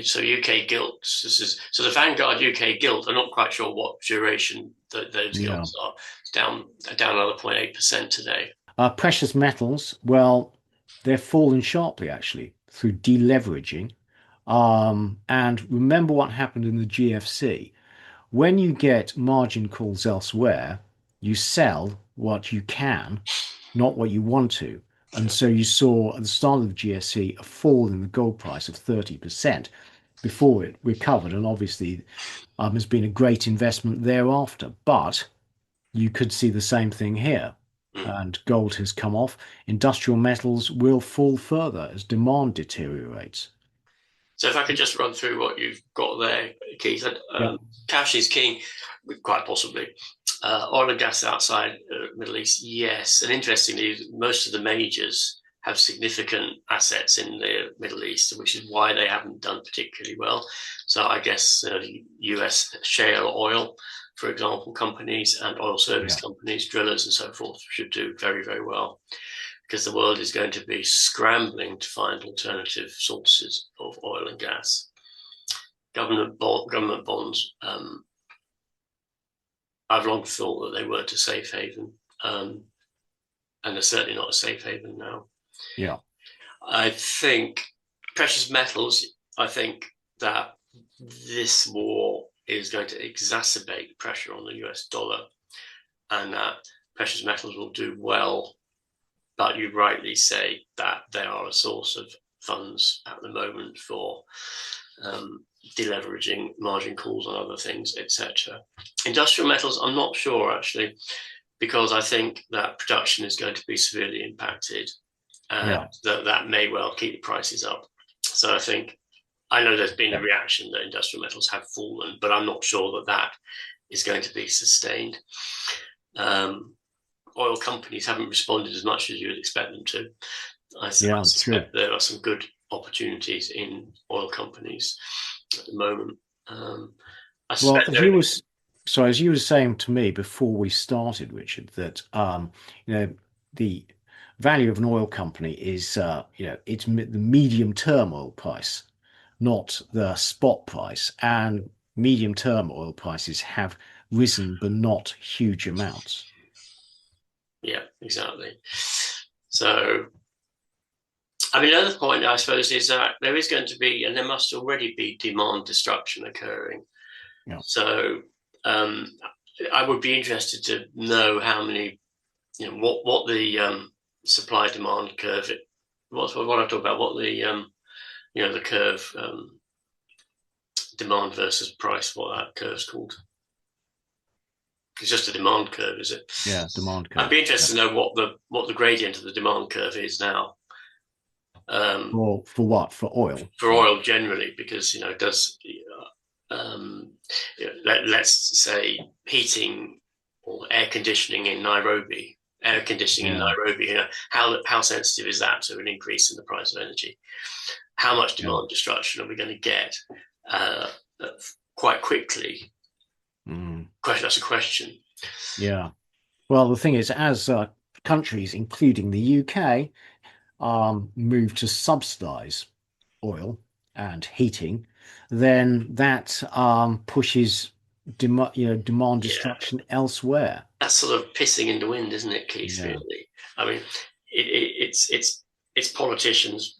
S2: so UK gilts. So the Vanguard UK gilt. I'm not quite sure what duration those
S1: Yeah.
S2: gilts are. It's down another 0.8% today.
S1: Precious metals, well, they're fallen sharply actually through deleveraging. And remember what happened in the GFC. When you get margin calls elsewhere, you sell what you can, not what you want to. And
S2: Yeah.
S1: so you saw at the start of the GFC a fall in the gold price of 30% before it recovered. And obviously, has been a great investment thereafter. But you could see the same thing here.
S2: Mm.
S1: And gold has come off. Industrial metals will fall further as demand deteriorates.
S2: So if I could just run through what you've got there, Keith.
S1: Yeah,
S2: Cash is king, quite possibly. Oil and gas outside Middle East, yes. And interestingly, most of the majors have significant assets in the Middle East, which is why they haven't done particularly well. So I guess US shale oil, for example, companies and oil service
S1: yeah,
S2: companies, drillers and so forth should do very, very well because the world is going to be scrambling to find alternative sources of oil and gas. Government bonds, I've long thought that they weren't a safe haven, and they're certainly not a safe haven now.
S1: yeah,
S2: I think precious metals, I think that this war is going to exacerbate pressure on the US dollar, and that precious metals will do well. But you rightly say that they are a source of funds at the moment for deleveraging, margin calls on other things, etc. Industrial metals, I'm not sure actually, because I think that production is going to be severely impacted, and that may well keep the prices up. So I know there's been a reaction that industrial metals have fallen, but I'm not sure that is going to be sustained. Oil companies haven't responded as much as you would expect them to. I suspect there are some good opportunities in oil companies at the moment.
S1: As you were saying to me before we started, Richard, that the value of an oil company is it's the medium-term oil price, not the spot price, and medium-term oil prices have risen, but not huge amounts.
S2: Yeah, exactly. So, I mean, another point, I suppose, is that there is going to be, and there must already be, demand destruction occurring. Yeah. So, I would be interested to know how many, what the supply-demand curve, what I talk about, what the, the curve, demand versus price, what that curve's called. It's just a demand curve, is it?
S1: Yeah, demand curve.
S2: I'd be interested to know what the gradient of the demand curve is now.
S1: For what? For oil?
S2: For oil generally, because let's say heating or air conditioning in Nairobi. How sensitive is that to an increase in the price of energy? How much demand destruction are we going to get quite quickly? That's a question.
S1: Yeah. Well, the thing is, as countries, including the UK, move to subsidize oil and heating, then that pushes demand destruction elsewhere.
S2: That's sort of pissing in the wind, isn't it, Keith? Yeah. Really, I mean, it's politicians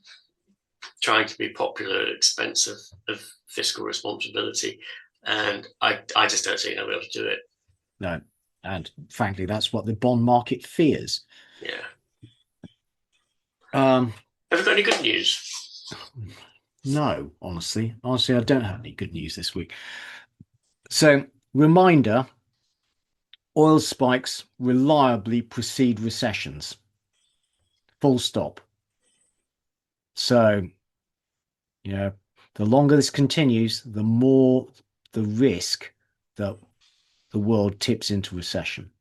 S2: trying to be popular at the expense of fiscal responsibility. And I just don't think they'll be able to do it.
S1: No. And frankly, that's what the bond market fears.
S2: Yeah. Have you got any good news?
S1: No, honestly. I don't have any good news this week. So, reminder, oil spikes reliably precede recessions. Full stop. So, the longer this continues, the more the risk that the world tips into recession.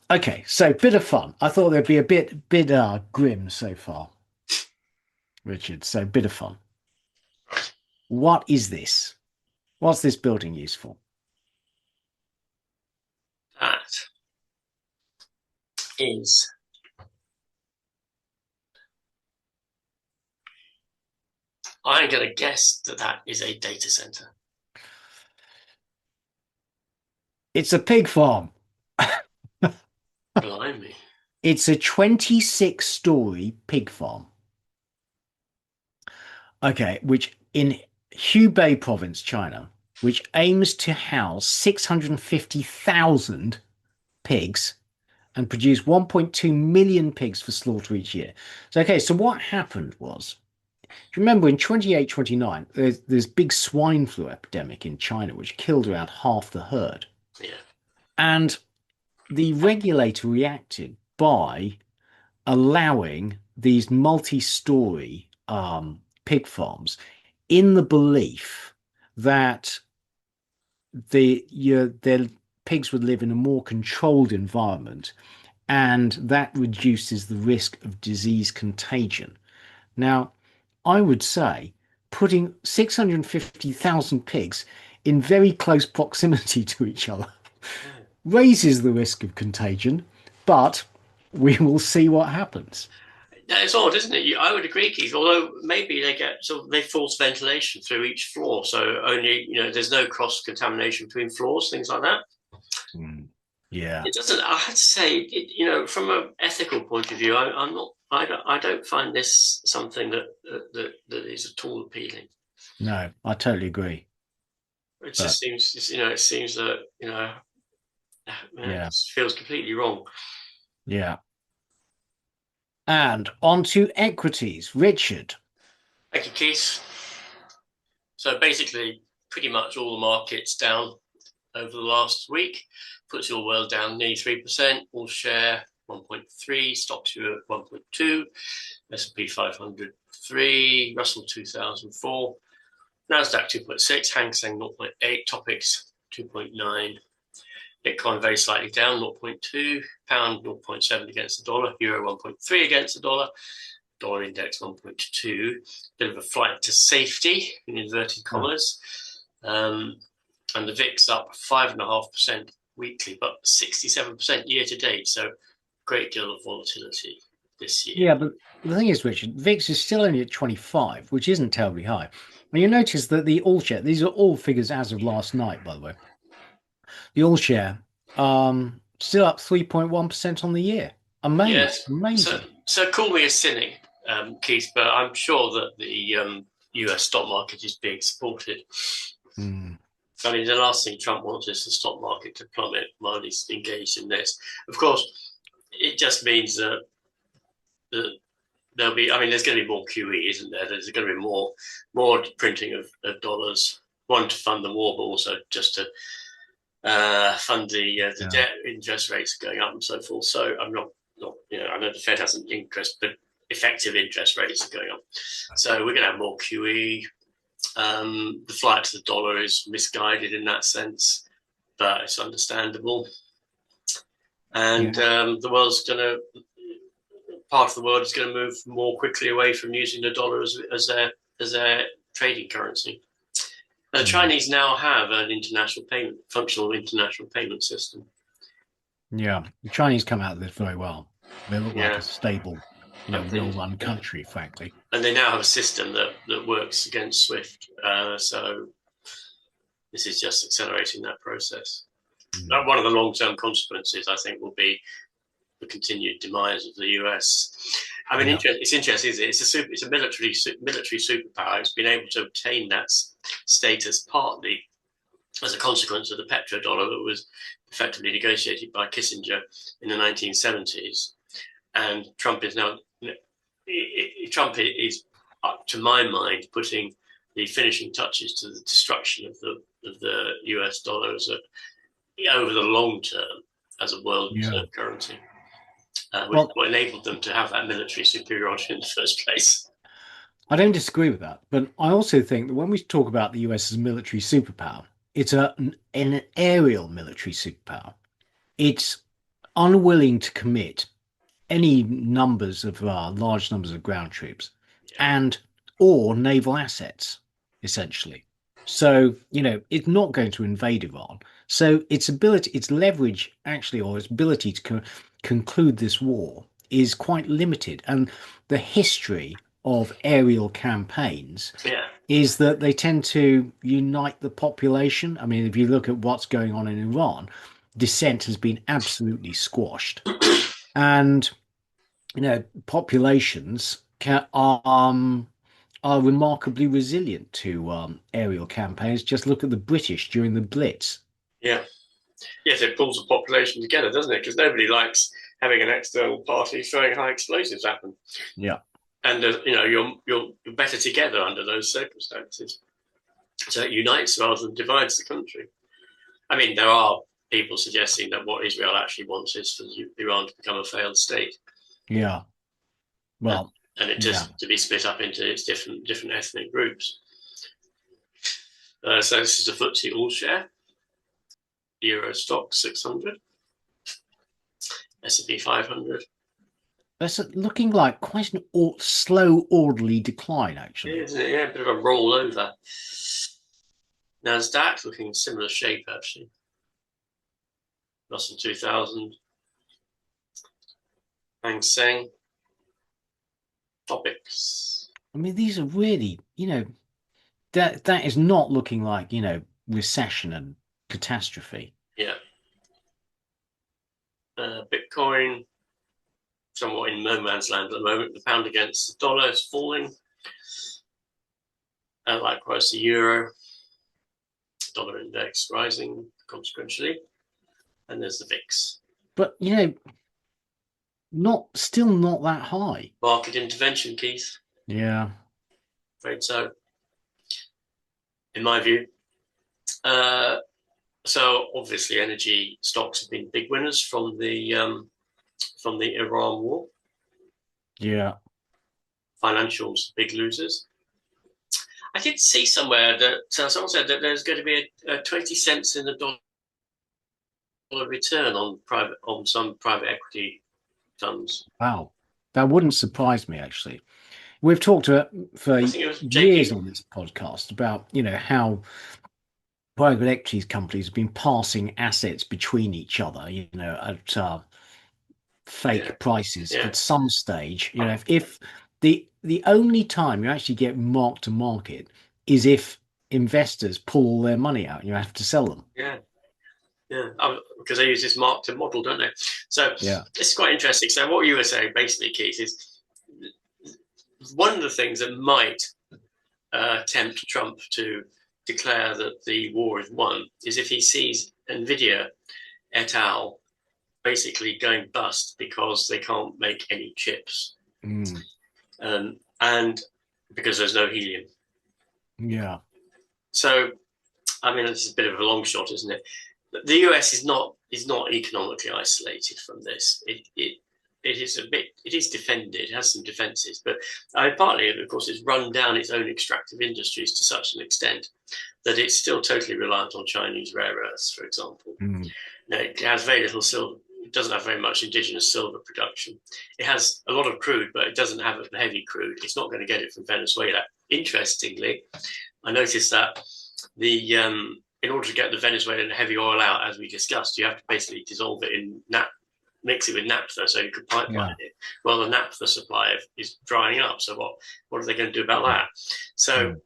S1: Okay. So bit of fun. I thought there'd be a bit grim so far, Richard. So bit of fun. What is this? What's this building used for?
S2: That is I'm going to guess that is a data center.
S1: It's a pig farm.
S2: Blimey.
S1: It's a 26-story pig farm. Okay, which in Hubei province, China, which aims to house 650,000 pigs and produce 1.2 million pigs for slaughter each year. So what happened was, do you remember in 28, 29, there's big swine flu epidemic in China, which killed around half the herd.
S2: Yeah.
S1: And the regulator reacted by allowing these multi-story pig farms in the belief that their pigs would live in a more controlled environment, and that reduces the risk of disease contagion. Now, I would say putting 650,000 pigs in very close proximity to each other raises the risk of contagion, but we will see what happens.
S2: It's odd, isn't it? I would agree, Keith. Although maybe they force ventilation through each floor, so only there's no cross contamination between floors, things like that.
S1: Yeah,
S2: it doesn't. I have to say, from an ethical point of view, I don't find this something that is at all appealing.
S1: No, I totally agree.
S2: It
S1: But
S2: just seems, it seems that, it
S1: yeah,
S2: just feels completely wrong.
S1: yeah. And on to equities. Richard.
S2: Thank you, Keith. So basically, pretty much all the markets down over the last week. Puts your world down nearly 3%, all share 1.3, stocks you at 1.2, S&P 500 3, Russell 2004, Nasdaq 2.6, Hang Seng 0.8, Topics 2.9, Bitcoin very slightly down 0.2, pound 0.7 against the dollar, euro 1.3 against the dollar index 1.2, bit of a flight to safety in inverted
S1: Oh.
S2: commas. And the VIX up 5.5% weekly, but 67% year to date. So great deal of volatility this year.
S1: Yeah, but the thing is, Richard, VIX is still only at 25, which isn't terribly high. And you notice that the all share, these are all figures as of last night, by the way. The all share, still up 3.1% on the year. Amazing,
S2: Yes. So
S1: amazing.
S2: so call me a cynic, Keith, but I'm sure that the US stock market is being supported.
S1: Mm,
S2: I mean, the last thing Trump wants is the stock market to plummet while he's engaged in this. Of course, it just means that there'll be, I mean, there's going to be more QE, isn't there? There's going to be more printing of dollars, one to fund the war, but also just to fund the
S1: yeah.
S2: debt interest rates going up and so forth. So I'm not I know the Fed hasn't interest, but effective interest rates are going up. So we're going to have more QE. The flight to the dollar is misguided in that sense, but it's understandable. And
S1: Yeah.
S2: the world's going to part of the world is going to move more quickly away from using the dollar as their trading currency. The
S1: Mm,
S2: Chinese now have an functional international payment system.
S1: yeah. The Chinese come out of this very well. They look like a
S2: Yeah,
S1: stable,
S2: and
S1: well-run country, frankly.
S2: they now have a system that works against SWIFT. So this is just accelerating that process.
S1: Mm,
S2: One of the long-term consequences, I think, will be the continued demise of the US. I mean,
S1: yeah.
S2: it's interesting, isn't it? It's a military superpower. It's been able to obtain that status partly as a consequence of the petrodollar that was effectively negotiated by Kissinger in the 1970s. And Trump is now, Trump is, to my mind, putting the finishing touches to the destruction of the US dollar over the long term as a world
S1: Yeah.
S2: reserve currency, which is
S1: Well,
S2: what enabled them to have that military superiority in the first place.
S1: I don't disagree with that, but I also think that when we talk about the US as a military superpower, it's an aerial military superpower. It's unwilling to commit any numbers of large numbers of ground troops
S2: Yeah,
S1: and or naval assets, essentially. So, it's not going to invade Iran. So its leverage actually, or its ability to conclude this war is quite limited. And the history of aerial campaigns
S2: yeah,
S1: is that they tend to unite the population. I mean, if you look at what's going on in Iran, dissent has been absolutely squashed. And populations are remarkably resilient to aerial campaigns. Just look at the British during the Blitz.
S2: yeah. Yes, it pulls the population together, doesn't it? Because nobody likes having an external party throwing high explosives at them.
S1: Yeah.
S2: And you're better together under those circumstances. So it unites rather than divides the country. I mean, there are people suggesting that what Israel actually wants is for Iran to become a failed state,
S1: Yeah.
S2: and,
S1: Well,
S2: and it
S1: yeah.
S2: just to be split up into its different ethnic groups. So this is a FTSE all share, Euro stock 600, S&P 500.
S1: That's looking like quite an slow, orderly decline, actually.
S2: Isn't it? Yeah, a bit of a rollover. Nasdaq looking in similar shape actually. Russell 2000, Hang Seng, Topics.
S1: I mean, these are really, that is not looking like, recession and catastrophe.
S2: Yeah. Bitcoin, somewhat in no man's land at the moment. The pound against the dollar is falling. Likewise, the euro. dollar index rising consequentially. And there's the VIX.
S1: But, still not that high.
S2: Market intervention, Keith.
S1: Yeah.
S2: Afraid so, in my view. So obviously, energy stocks have been big winners from the Iran war.
S1: Yeah.
S2: Financials, big losers. I did see somewhere that someone said that there's going to be a 20 cents in the dollar return on some private equity funds.
S1: Wow. That wouldn't surprise me, actually. We've talked for
S2: I think it was
S1: years
S2: JP.
S1: on this podcast about, how private equities companies have been passing assets between each other, at fake prices
S2: Yeah.
S1: at some stage. If the only time you actually get mark to market is if investors pull all their money out and you have to sell them.
S2: Yeah. Because they use this mark to model, don't they? So
S1: Yeah.
S2: it's quite interesting. So what you were saying, basically, Keith, is one of the things that might tempt Trump to declare that the war is won is if he sees Nvidia et al. Basically going bust because they can't make any chips, and because there's no helium.
S1: Yeah.
S2: So, I mean, it's a bit of a long shot, isn't it? The US is not economically isolated from this. It is defended. It has some defences, but partly, of course, it's run down its own extractive industries to such an extent that it's still totally reliant on Chinese rare earths, for example. It has very little silver. It doesn't have very much indigenous silver production. It has a lot of crude, but it doesn't have the heavy crude. It's not going to get it from Venezuela. Interestingly, I noticed that in order to get the Venezuelan heavy oil out, as we discussed, you have to basically dissolve it in mix it with naphtha so you could pipeline it. Well, the naphtha supply is drying up. So what are they going to do about that? So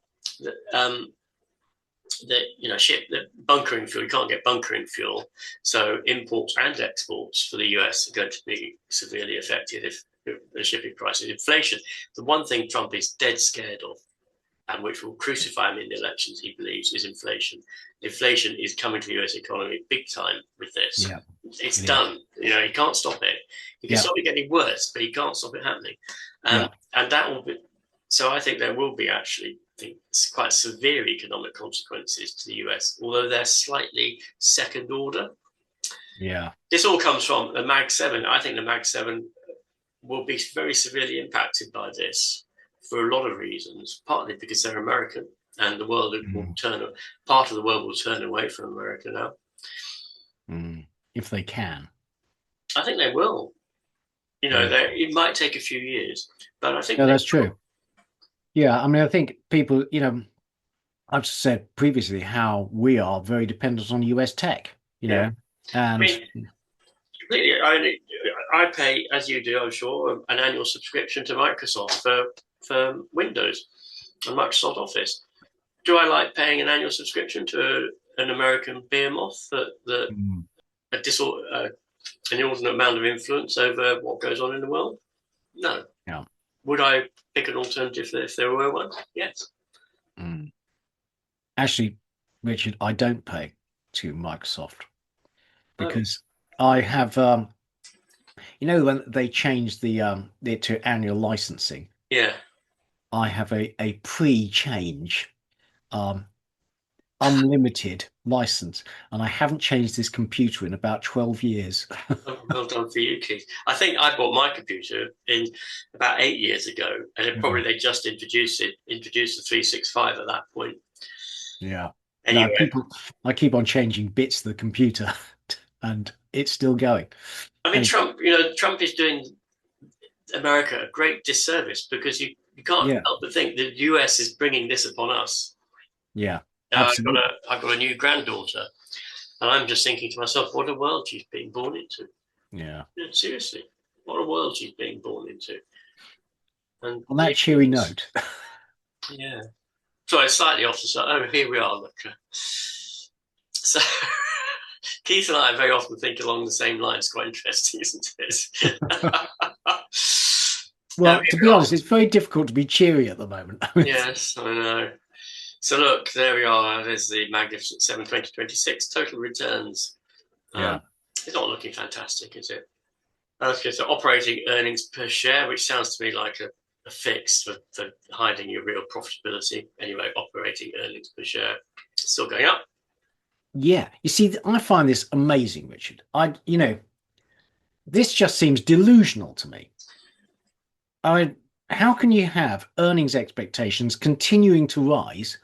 S2: the bunkering fuel, you can't get bunkering fuel. So imports and exports for the US are going to be severely affected if the shipping prices. Inflation, the one thing Trump is dead scared of, and which will crucify him in the elections, he believes, is inflation. Inflation is coming to the US economy big time with this.
S1: Yeah.
S2: It's done. He can't stop it. He can stop it getting worse, but he can't stop it happening. And that will be. So I think there will be actually quite severe economic consequences to the US, although they're slightly second order.
S1: Yeah.
S2: This all comes from the Mag 7. I think the Mag 7 will be very severely impacted by this for a lot of reasons, partly because they're American and the world will part of the world will turn away from America now.
S1: If they can.
S2: I think they will. It might take a few years, but I think
S1: that's true. Yeah, I mean, I think people, I've said previously how we are very dependent on US tech, and
S2: I mean, completely. I pay, as you do, I'm sure, an annual subscription to Microsoft for Windows and Microsoft Office. Do I like paying an annual subscription to an American behemoth that an inordinate amount of influence over what goes on in the world? No.
S1: Yeah.
S2: Would I pick an alternative if there were one? Yes.
S1: Actually, Richard, I don't pay to Microsoft because I have, when they changed it to annual licensing.
S2: Yeah.
S1: I have a pre-change unlimited license, and I haven't changed this computer in about 12 years.
S2: Well done for you, Keith. I think I bought my computer in about 8 years ago, and they just introduced the 365 at that point.
S1: Yeah.
S2: Anyway,
S1: I keep on changing bits of the computer, and it's still going.
S2: I mean, Trump is doing America a great disservice because you can't help but think the US is bringing this upon us.
S1: Yeah.
S2: Absolutely. I've got a new granddaughter, and I'm just thinking to myself, what a world she's being born into.
S1: Yeah.
S2: Seriously, what a world she's being born into. And
S1: on that cheery note.
S2: Yeah. So it's slightly off the side. Oh, here we are. Look. So Keith and I very often think along the same lines. Quite interesting, isn't it?
S1: Well, to be honest, it's very difficult to be cheery at the moment.
S2: Yes, I know. So look, there we are. There's the Magnificent 7 2026 total returns.
S1: Yeah.
S2: It's not looking fantastic, is it? Okay, so operating earnings per share, which sounds to me like a fix for hiding your real profitability. Anyway, operating earnings per share still going up.
S1: Yeah. You see, I find this amazing, Richard. This just seems delusional to me. I How can you have earnings expectations continuing to rise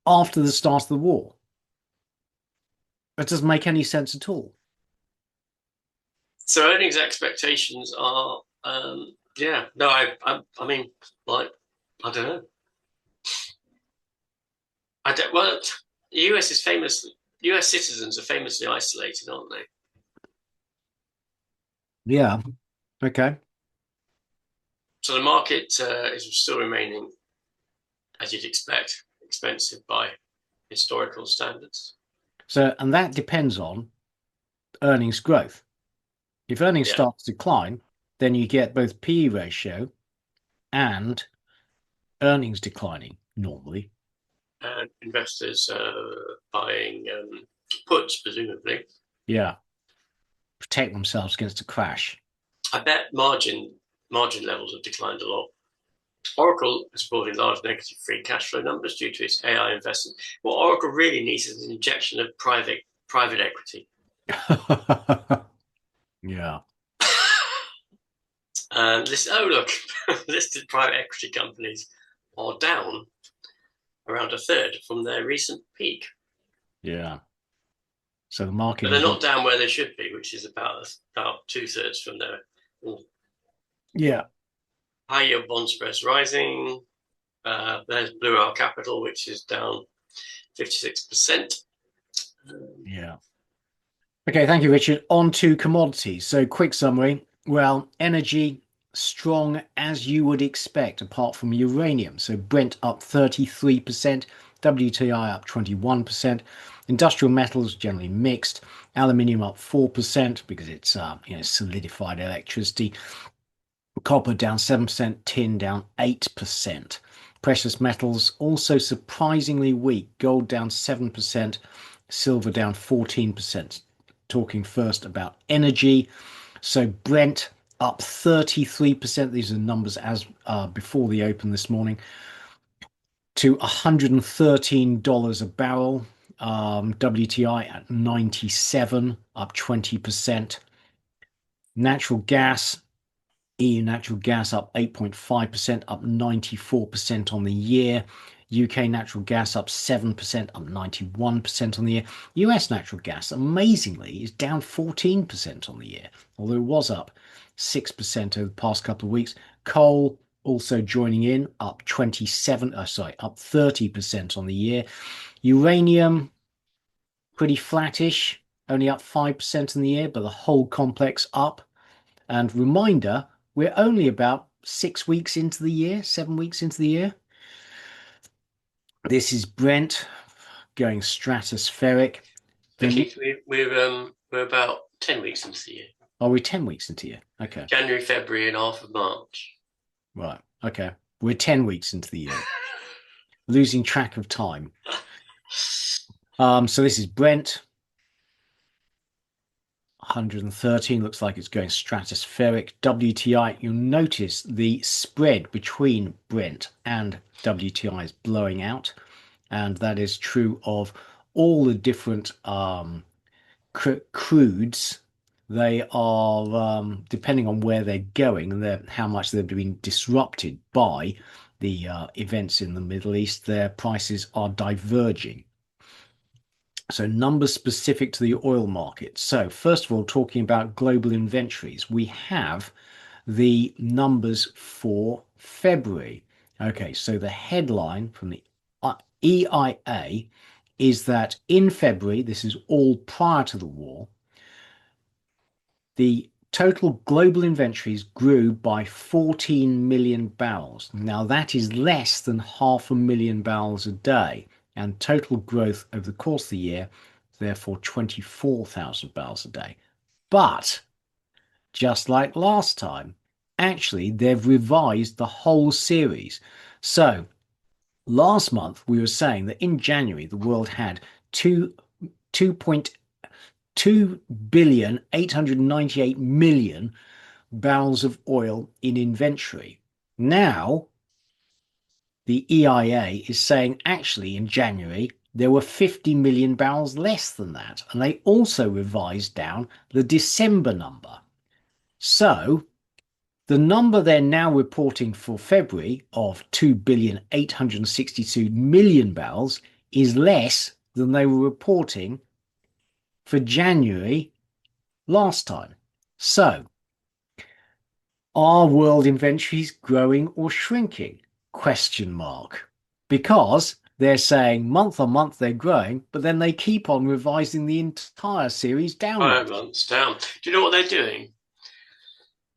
S1: after the start of the war? It doesn't make any sense at all.
S2: So earnings expectations are, yeah, no, I mean, like, I don't know. I don't. Well, the US is famous. US citizens are famously isolated, aren't they?
S1: Yeah. Okay.
S2: So the market is still remaining, as you'd expect, expensive by historical standards.
S1: So, and that depends on earnings growth. If earnings
S2: Yeah,
S1: start to decline, then you get both PE ratio and earnings declining normally.
S2: and investors buying puts, presumably.
S1: Yeah. Protect themselves against a crash.
S2: I bet margin levels have declined a lot. Oracle is reporting large negative free cash flow numbers due to its AI investment. What Oracle really needs is an injection of private equity.
S1: Yeah.
S2: Oh look, listed private equity companies are down around a third from their recent peak,
S1: Yeah. So the
S2: but
S1: market
S2: they're
S1: is,
S2: not down where they should be, which is about 2/3 from their
S1: yeah.
S2: high yield bond spreads rising. There's Blue Owl Capital, which is down 56%.
S1: Yeah. Okay, thank you, Richard. On to commodities. So, quick summary. Well, energy strong as you would expect, apart from uranium. So, Brent up 33%, WTI up 21%. Industrial metals generally mixed. Aluminium up 4% because it's solidified electricity. Copper down 7%, tin down 8%. Precious metals also surprisingly weak. Gold down 7%, silver down 14%. Talking first about energy. So Brent up 33%. These are numbers as before the open this morning to $113 a barrel. WTI at 97, up 20%. Natural gas EU natural gas up 8.5%, up 94% on the year. UK natural gas up 7%, up 91% on the year. US natural gas, amazingly, is down 14% on the year, although it was up 6% over the past couple of weeks. Coal also joining in, up 30% on the year. Uranium, pretty flattish, only up 5% in the year, but the whole complex up. And reminder, we're only about 6 weeks into the year, 7 weeks into the year. This is Brent going stratospheric. Then
S2: Keith, we're about 10 weeks into the year.
S1: are we 10 weeks into the year? Okay.
S2: January, February, and half of March.
S1: Right. Okay. We're 10 weeks into the year. Losing track of time. So this is Brent. 113 looks like it's going stratospheric. WTI, you'll notice the spread between Brent and WTI is blowing out. And that is true of all the different crudes. They are, depending on where they're going and how much they've been disrupted by the events in the Middle East, their prices are diverging. So numbers specific to the oil market. So first of all, talking about global inventories, we have the numbers for February. Okay, so the headline from the EIA is that in February, this is all prior to the war, the total global inventories grew by 14 million barrels. Now, that is less than 500,000 barrels a day, and total growth over the course of the year, therefore 24,000 barrels a day. But just like last time, actually, they've revised the whole series. So last month we were saying that in January the world had two 2.2 billion 898 million barrels of oil in inventory. Now the EIA is saying actually in January there were 50 million barrels less than that, and they also revised down the December number. So the number they're now reporting for February of 2.862 billion barrels is less than they were reporting for January last time. So, are world inventories growing or shrinking? Question mark. Because they're saying month on month they're growing, but then they keep on revising the entire series downwards.
S2: 5 months down. Do you know what they're doing?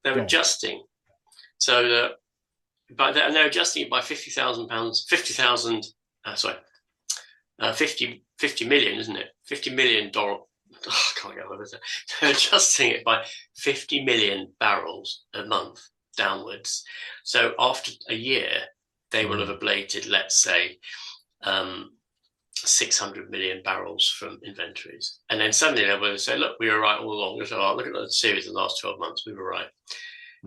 S2: They're
S1: Go on.
S2: adjusting. So that, but they're adjusting it by £50,000, 50,000, 50 million, isn't it? $50 million. Oh, I can't get over that. They're adjusting it by 50 million barrels a month downwards. So after a year, they will have ablated, let's say, 600 million barrels from inventories. And then suddenly they will say, look, we were right all along. So look at the series of the last 12 months, we were right.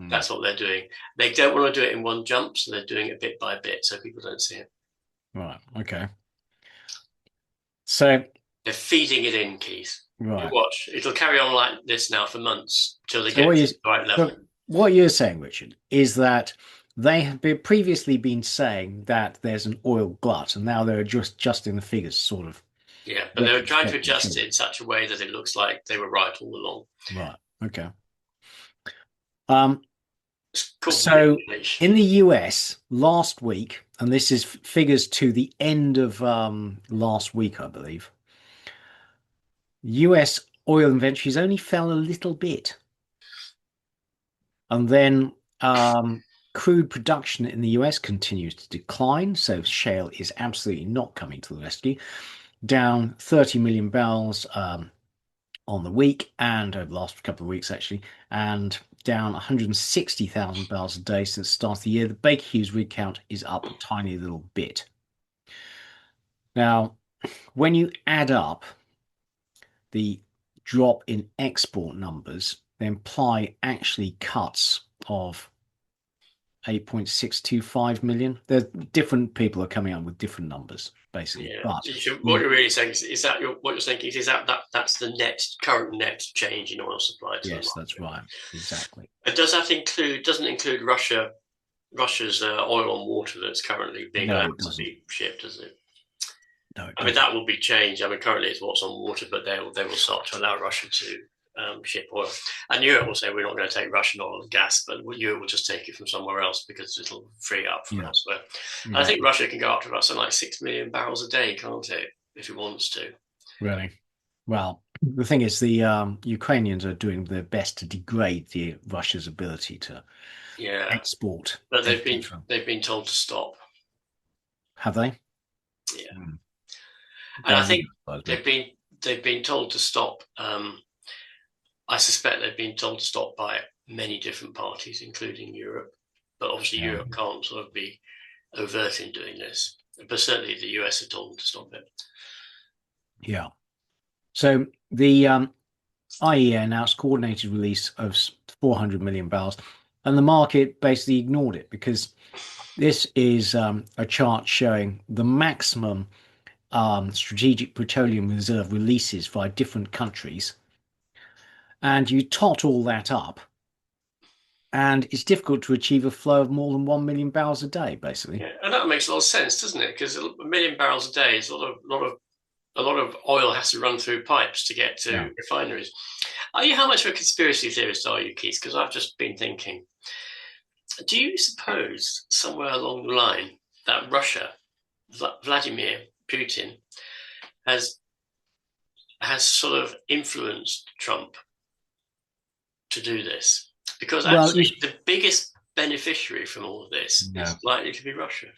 S2: That's what they're doing. They don't want to do it in one jump, so they're doing it bit by bit so people don't see it.
S1: Right. Okay. So
S2: they're feeding it in, Keith.
S1: Right.
S2: You watch. It'll carry on like this now for months till they get to the right level.
S1: So what you're saying, Richard, is that they have previously been saying that there's an oil glut, and now they're just adjusting the figures, sort of.
S2: Yeah, but they were trying to adjust it in such a way that it looks like they were right all along.
S1: Right. Okay. So in the US last week, and this is figures to the end of last week, I believe, US oil inventories only fell a little bit. And then crude production in the US continues to decline. So shale is absolutely not coming to the rescue. Down 30 million barrels on the week and over the last couple of weeks, actually, and down 160,000 barrels a day since the start of the year. The Baker Hughes rig count is up a tiny little bit. Now, when you add up the drop in export numbers, they imply actually cuts of 8.625 million. There's different people are coming up with different numbers, basically.
S2: Yeah.
S1: But
S2: what you're really saying is that what you're saying is that's the current net change in oil supply.
S1: Yes, that's right. Exactly.
S2: And doesn't include Russia's oil and water that's currently being allowed to be shipped, does it?
S1: No,
S2: I mean, that will be changed. I mean, currently it's what's on water, but they will start to allow Russia to ship oil. And Europe will say we're not going to take Russian oil and gas, but Europe will just take it from somewhere else because it'll free up from elsewhere. Yeah. I think Russia can go up to about something like 6 million barrels a day, can't it, if it wants to?
S1: Really? Well, the thing is, the Ukrainians are doing their best to degrade Russia's ability to export.
S2: But they've been told to stop.
S1: Have they?
S2: Yeah. And I think they've been told to stop. I suspect they've been told to stop by many different parties, including Europe. But obviously, Europe can't sort of be overt in doing this. But certainly, the US have told them to stop it.
S1: Yeah. So the IEA announced coordinated release of 400 million barrels, and the market basically ignored it because this is a chart showing the maximum strategic petroleum reserve releases by different countries. And you tot all that up, and it's difficult to achieve a flow of more than 1 million barrels a day, basically.
S2: Yeah, and that makes a lot of sense, doesn't it? Because a million barrels a day is a lot of oil has to run through pipes to get to refineries. How much of a conspiracy theorist are you, Keith? Because I've just been thinking, do you suppose somewhere along the line that Russia, Vladimir Putin, has sort of influenced Trump to do this? Because actually the biggest beneficiary from all of this is likely to be Russia.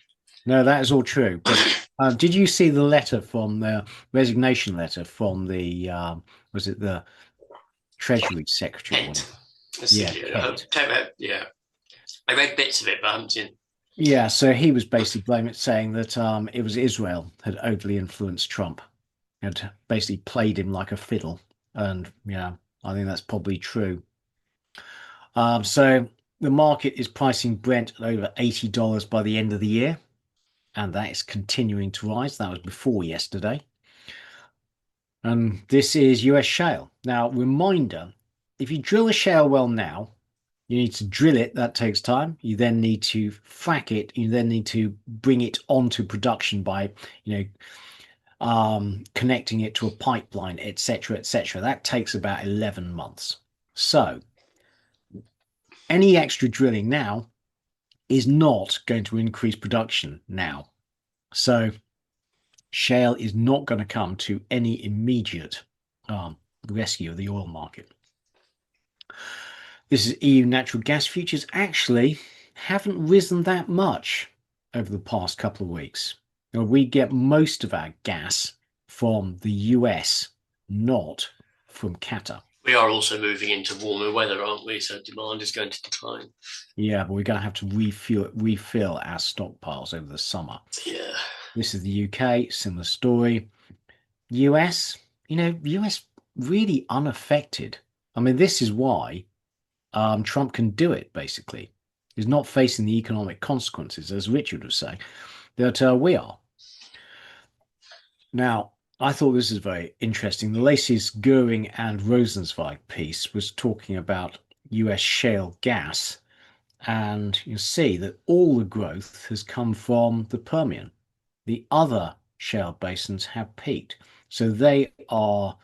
S1: No, that is all true. But did you see the letter from the resignation letter from the was it the Treasury Secretary?
S2: Yeah. I read bits of it, but I haven't seen
S1: Yeah, so he was basically blaming it, saying that it was Israel had overly influenced Trump, had basically played him like a fiddle. And yeah, I think that's probably true. So the market is pricing Brent at over $80 by the end of the year, and that is continuing to rise. That was before yesterday. And this is US shale. Now, reminder, if you drill a shale well now, you need to drill it. That takes time. You then need to frack it. You then need to bring it onto production by, you connecting it to a pipeline, etc., etc. That takes about 11 months. So any extra drilling now is not going to increase production now. So shale is not going to come to any immediate rescue of the oil market. This is EU natural gas futures actually haven't risen that much over the past couple of weeks. We get most of our gas from the US, not from Qatar.
S2: We are also moving into warmer weather, aren't we? So demand is going to decline.
S1: Yeah, but we're going to have to refill our stockpiles over the summer.
S2: Yeah.
S1: This is the UK, similar story. US, US really unaffected. I mean, this is why Trump can do it, basically. He's not facing the economic consequences, as Richard was saying, that we are. Now, I thought this is very interesting. The latest Goering and Rosenzweig piece was talking about US shale gas, and you see that all the growth has come from the Permian. The other shale basins have peaked. So they are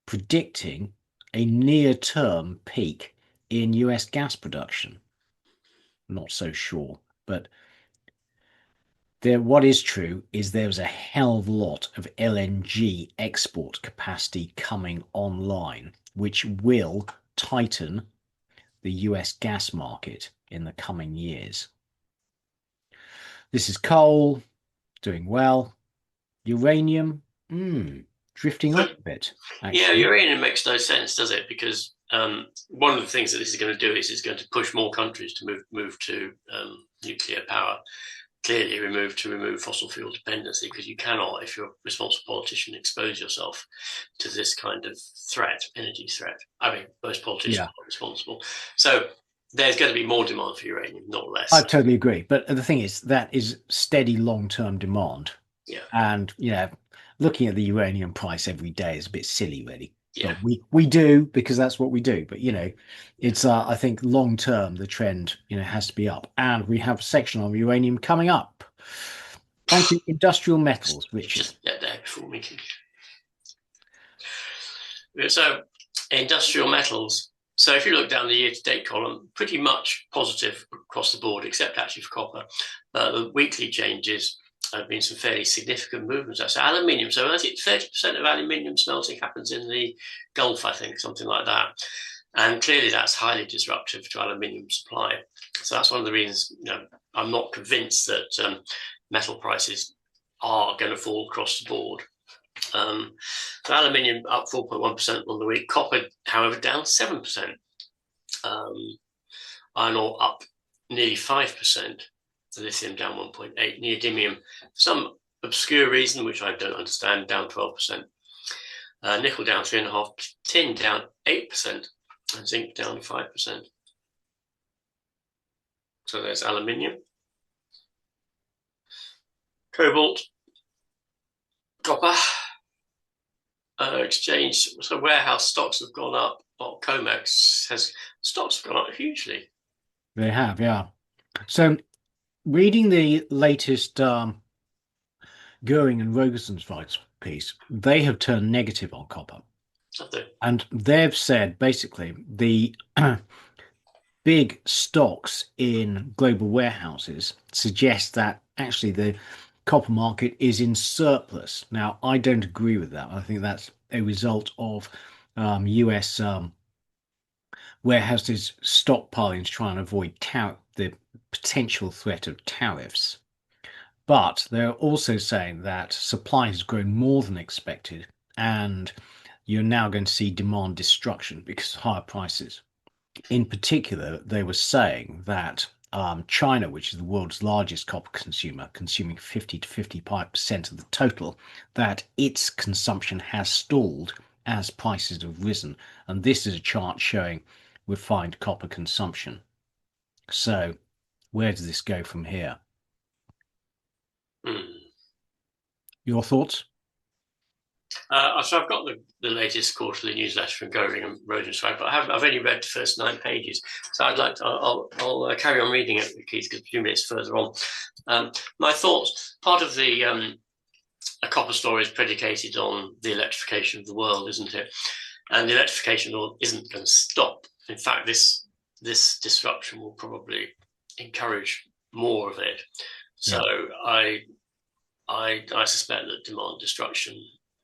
S1: predicting a near-term peak in US gas production. Not so sure, but what is true is there's a hell of a lot of LNG export capacity coming online, which will tighten the US gas market in the coming years. This is coal, doing well. Uranium, drifting
S2: So,
S1: up a bit,
S2: yeah,
S1: actually.
S2: uranium makes no sense, does it? Because one of the things that this is going to do is it's going to push more countries to move to nuclear power. Clearly, remove fossil fuel dependency, because you cannot, if you're a responsible politician, expose yourself to this kind of threat, energy threat. I mean, most politicians
S1: Yeah,
S2: are responsible. So there's going to be more demand for uranium, not
S1: I
S2: less.
S1: totally agree. But the thing is, that is steady long-term demand.
S2: Yeah,
S1: And, looking at the uranium price every day is a bit silly, really.
S2: yeah.
S1: But we do because that's what we do. But, it's, I think long term, the trend, has to be up. And we have a section on uranium coming up. On to industrial metals, Richard.
S2: Just get there before we can. So, industrial metals. So, if you look down the year-to-date column, pretty much positive across the board, except actually for copper. The weekly changes have been some fairly significant movements. So, aluminium. So, I think 30% of aluminium smelting happens in the Gulf, I think, something like that. And clearly, that's highly disruptive to aluminium supply. So, that's one of the reasons I'm not convinced that metal prices are going to fall across the board. So aluminium up 4.1% on the week. Copper, however, down 7%. Iron ore up nearly 5%. Lithium down 1.8%. Neodymium, for some obscure reason, which I don't understand, down 12%. Nickel down 3.5%. Tin down 8%. And zinc down 5%. So there's aluminium. Cobalt, copper, exchange, so warehouse stocks have gone up. Well, Comex has stocks have gone up hugely.
S1: They have, yeah. So reading the latest Goering and Rosenzweig piece, they have turned negative on copper. And they've said basically the big stocks in global warehouses suggest that actually the copper market is in surplus. Now, I don't agree with that. I think that's a result of US warehouses stockpiling to try and avoid the potential threat of tariffs. But they're also saying that supply has grown more than expected, and you're now going to see demand destruction because of higher prices. In particular, they were saying that China, which is the world's largest copper consumer, consuming 50 to 55% of the total, that its consumption has stalled as prices have risen. And this is a chart showing refined copper consumption. So where does this go from here?
S2: Hmm.
S1: Your thoughts?
S2: So I've got the latest quarterly newsletter from Goering and Rosenzweig, but I've only read the first 9 pages. So I'll carry on reading it, Keith, because presumably it's further on. My thoughts, part of the a copper story is predicated on the electrification of the world, isn't it? And the electrification isn't going to stop. In fact, this disruption will probably encourage more of it. So yeah. I suspect that demand destruction,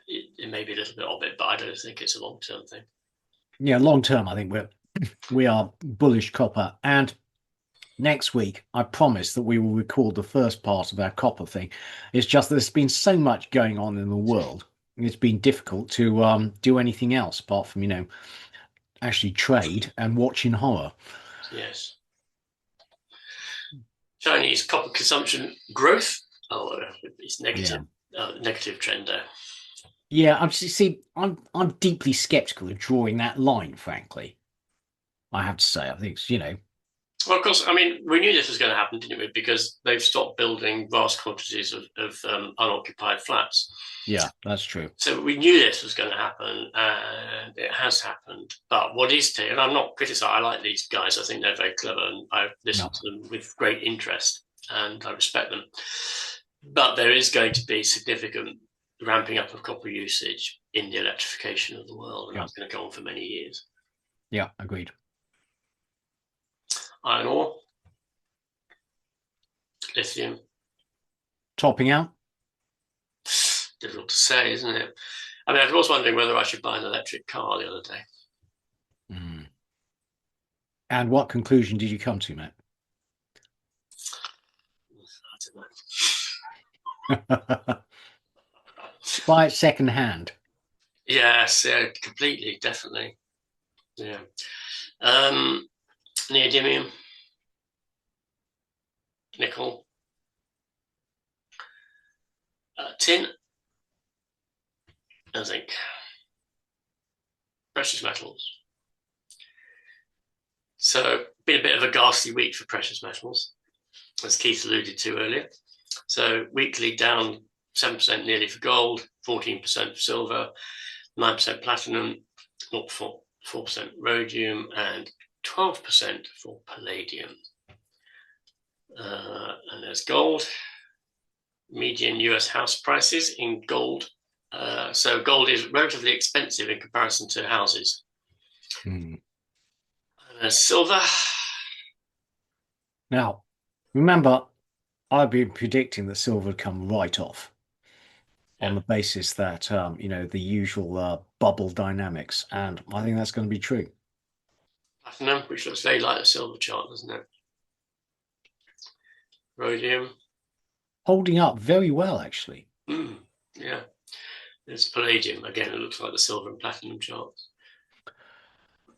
S2: it may be a little bit of it, but I don't think it's a long-term thing.
S1: Yeah, long term, I think we are bullish copper. And next week, I promise that we will record the first part of our copper thing. It's just that there's been so much going on in the world. It's been difficult to do anything else apart from, actually trade and watching horror.
S2: Yes. Chinese copper consumption growth. Oh, it's negative. Yeah. Negative trend there.
S1: Yeah, I'm deeply skeptical of drawing that line, frankly. I have to say, I think it's,
S2: Well, of course, I mean, we knew this was going to happen, didn't we? Because they've stopped building vast quantities of unoccupied flats.
S1: Yeah, that's true.
S2: So we knew this was going to happen, and it has happened. But what is clear, and I'm not criticizing, I like these guys. I think they're very clever, and I listen to them with great interest, and I respect them. But there is going to be significant ramping up of copper usage in the electrification of the world, and that's going to go on for many years.
S1: Yeah, agreed.
S2: Iron ore, lithium.
S1: Topping out?
S2: Difficult to say, isn't it? I mean, I was wondering whether I should buy an electric car the other day.
S1: Mm. And what conclusion did you come to, Matt?
S2: I don't know.
S1: Buy it second hand.
S2: Yes, yeah, completely, definitely. Yeah. Neodymium, nickel, tin, and zinc. Precious metals. So, been a bit of a ghastly week for precious metals, as Keith alluded to earlier. So, weekly down 7% nearly for gold, 14% for silver, 9% platinum, 4% rhodium, and 12% for palladium. And there's gold. Median US house prices in gold. So gold is relatively expensive in comparison to houses. And there's silver.
S1: Now, remember, I've been predicting that silver would come right off on the basis that, the usual bubble dynamics. And I think that's going to be true.
S2: Platinum, which looks very like a silver chart, doesn't it? Rhodium.
S1: Holding up very well, actually.
S2: Yeah. There's palladium. Again, it looks like the silver and platinum charts.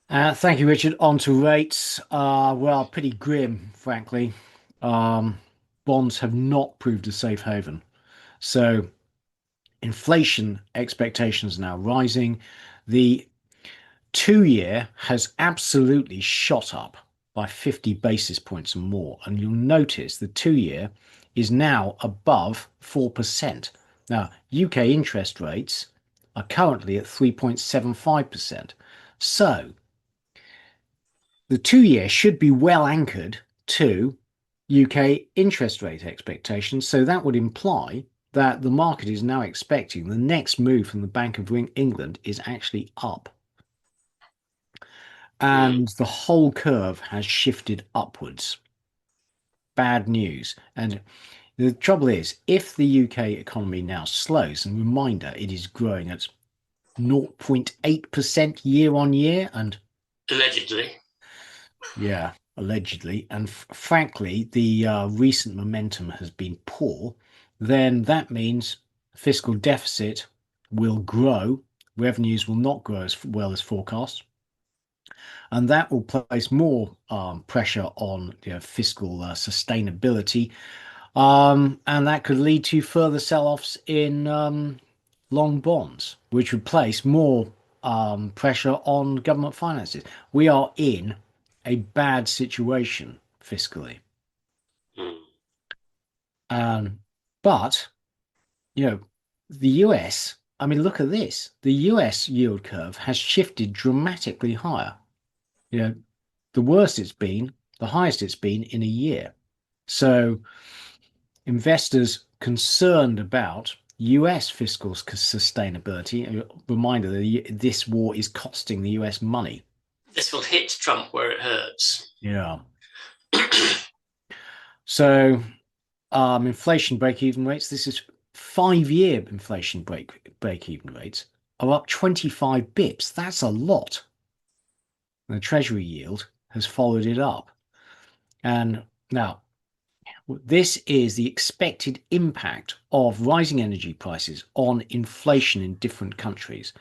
S1: Thank you, Richard. On to rates. Well, pretty grim, frankly. Bonds have not proved a safe haven. So inflation expectations are now rising. The 2-year has absolutely shot up by 50 basis points and more. And you'll notice the 2-year is now above 4%. Now, UK interest rates are currently at 3.75%. So the 2-year should be well anchored to UK interest rate expectations. So that would imply that the market is now expecting the next move from the Bank of England is actually up. And the whole curve has shifted upwards. Bad news. And the trouble is, if the UK economy now slows, and reminder, it is growing at 0.8% year on year, and
S2: allegedly.
S1: Yeah, allegedly. And frankly, the recent momentum has been poor. Then that means fiscal deficit will grow. Revenues will not grow as well as forecast. and that will place more pressure on fiscal sustainability, and that could lead to further sell-offs in long bonds, which would place more pressure on government finances. We are in a bad situation fiscally.
S2: Mm.
S1: Um, but, you know, the US, I mean, look at this. The US yield curve has shifted dramatically higher. You know, the worst it's been, the highest it's been in a year. So investors concerned about US fiscal sustainability, a reminder that this war is costing the US money.
S2: This will hit Trump where it hurts.
S1: Yeah. So inflation break-even rates, this is 5-year inflation break-even rates are up 25 bips. That's a lot. The Treasury yield has followed it up. And now, this is the expected impact of rising energy prices on inflation in different countries.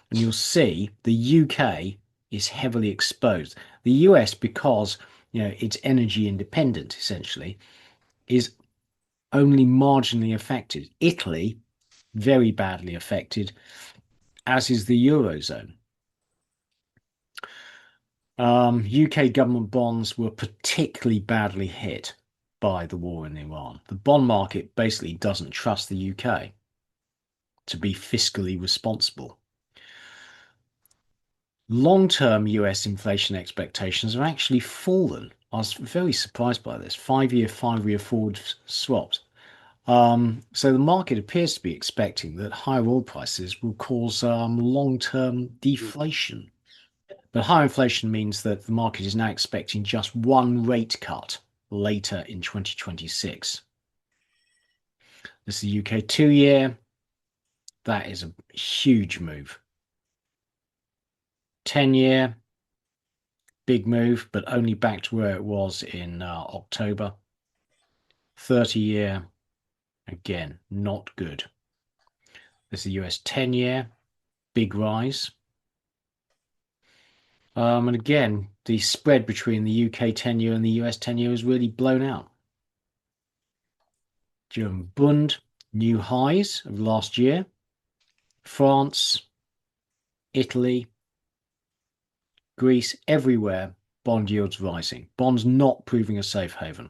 S1: And you'll see the UK is heavily exposed. The US, because it's energy independent essentially, is only marginally affected. Italy, very badly affected, as is the Eurozone. UK government bonds were particularly badly hit by the war in Iran. The bond market basically doesn't trust the UK to be fiscally responsible. Long-term US inflation expectations have actually fallen. I was very surprised by this. 5-year forward swaps. So the market appears to be expecting that higher oil prices will cause long-term deflation. But higher inflation means that the market is now expecting just one rate cut later in 2026. This is the UK 2-year. That is a huge move. 10-year, big move, but only back to where it was in October. 30-year, again, not good. This is the US 10-year, big rise. And again, the spread between the UK 10-year and the US 10-year is really blown out. German Bund, new highs of last year. France, Italy, Greece, everywhere, bond yields rising. Bonds not proving a safe haven.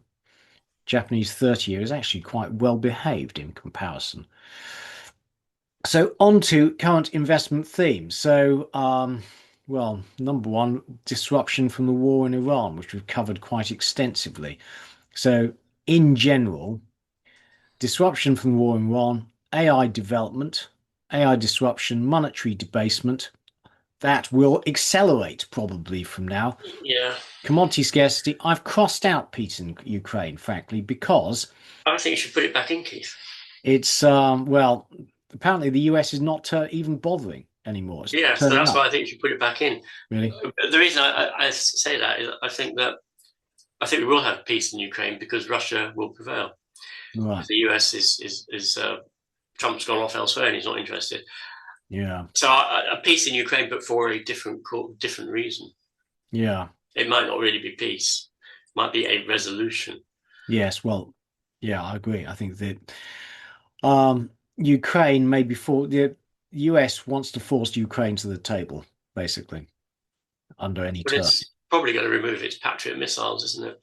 S1: Japanese 30-year is actually quite well behaved in comparison. So on to current investment themes. So, well, number one, disruption from the war in Iran, which we've covered quite extensively. So in general, disruption from the war in Iran, AI development, AI disruption, monetary debasement, that will accelerate probably from now.
S2: Yeah.
S1: Commodity scarcity. I've crossed out peace in Ukraine, frankly, because
S2: I think you should put it back in, Keith.
S1: it's, well, apparently the US is not even bothering anymore. It's
S2: Yeah, so
S1: turning
S2: that's
S1: up.
S2: why I think you should put it back in.
S1: Really?
S2: The reason I say that is I think we will have peace in Ukraine because Russia will prevail.
S1: Right.
S2: The US is Trump's gone off elsewhere and he's not interested.
S1: Yeah.
S2: So a peace in Ukraine, but for a different reason.
S1: Yeah.
S2: It might not really be peace. It might be a resolution.
S1: Yes. Well, yeah, I agree. I think that Ukraine maybe for the US wants to force Ukraine to the table, basically, under any
S2: But
S1: term.
S2: it's probably going to remove its Patriot missiles, isn't it?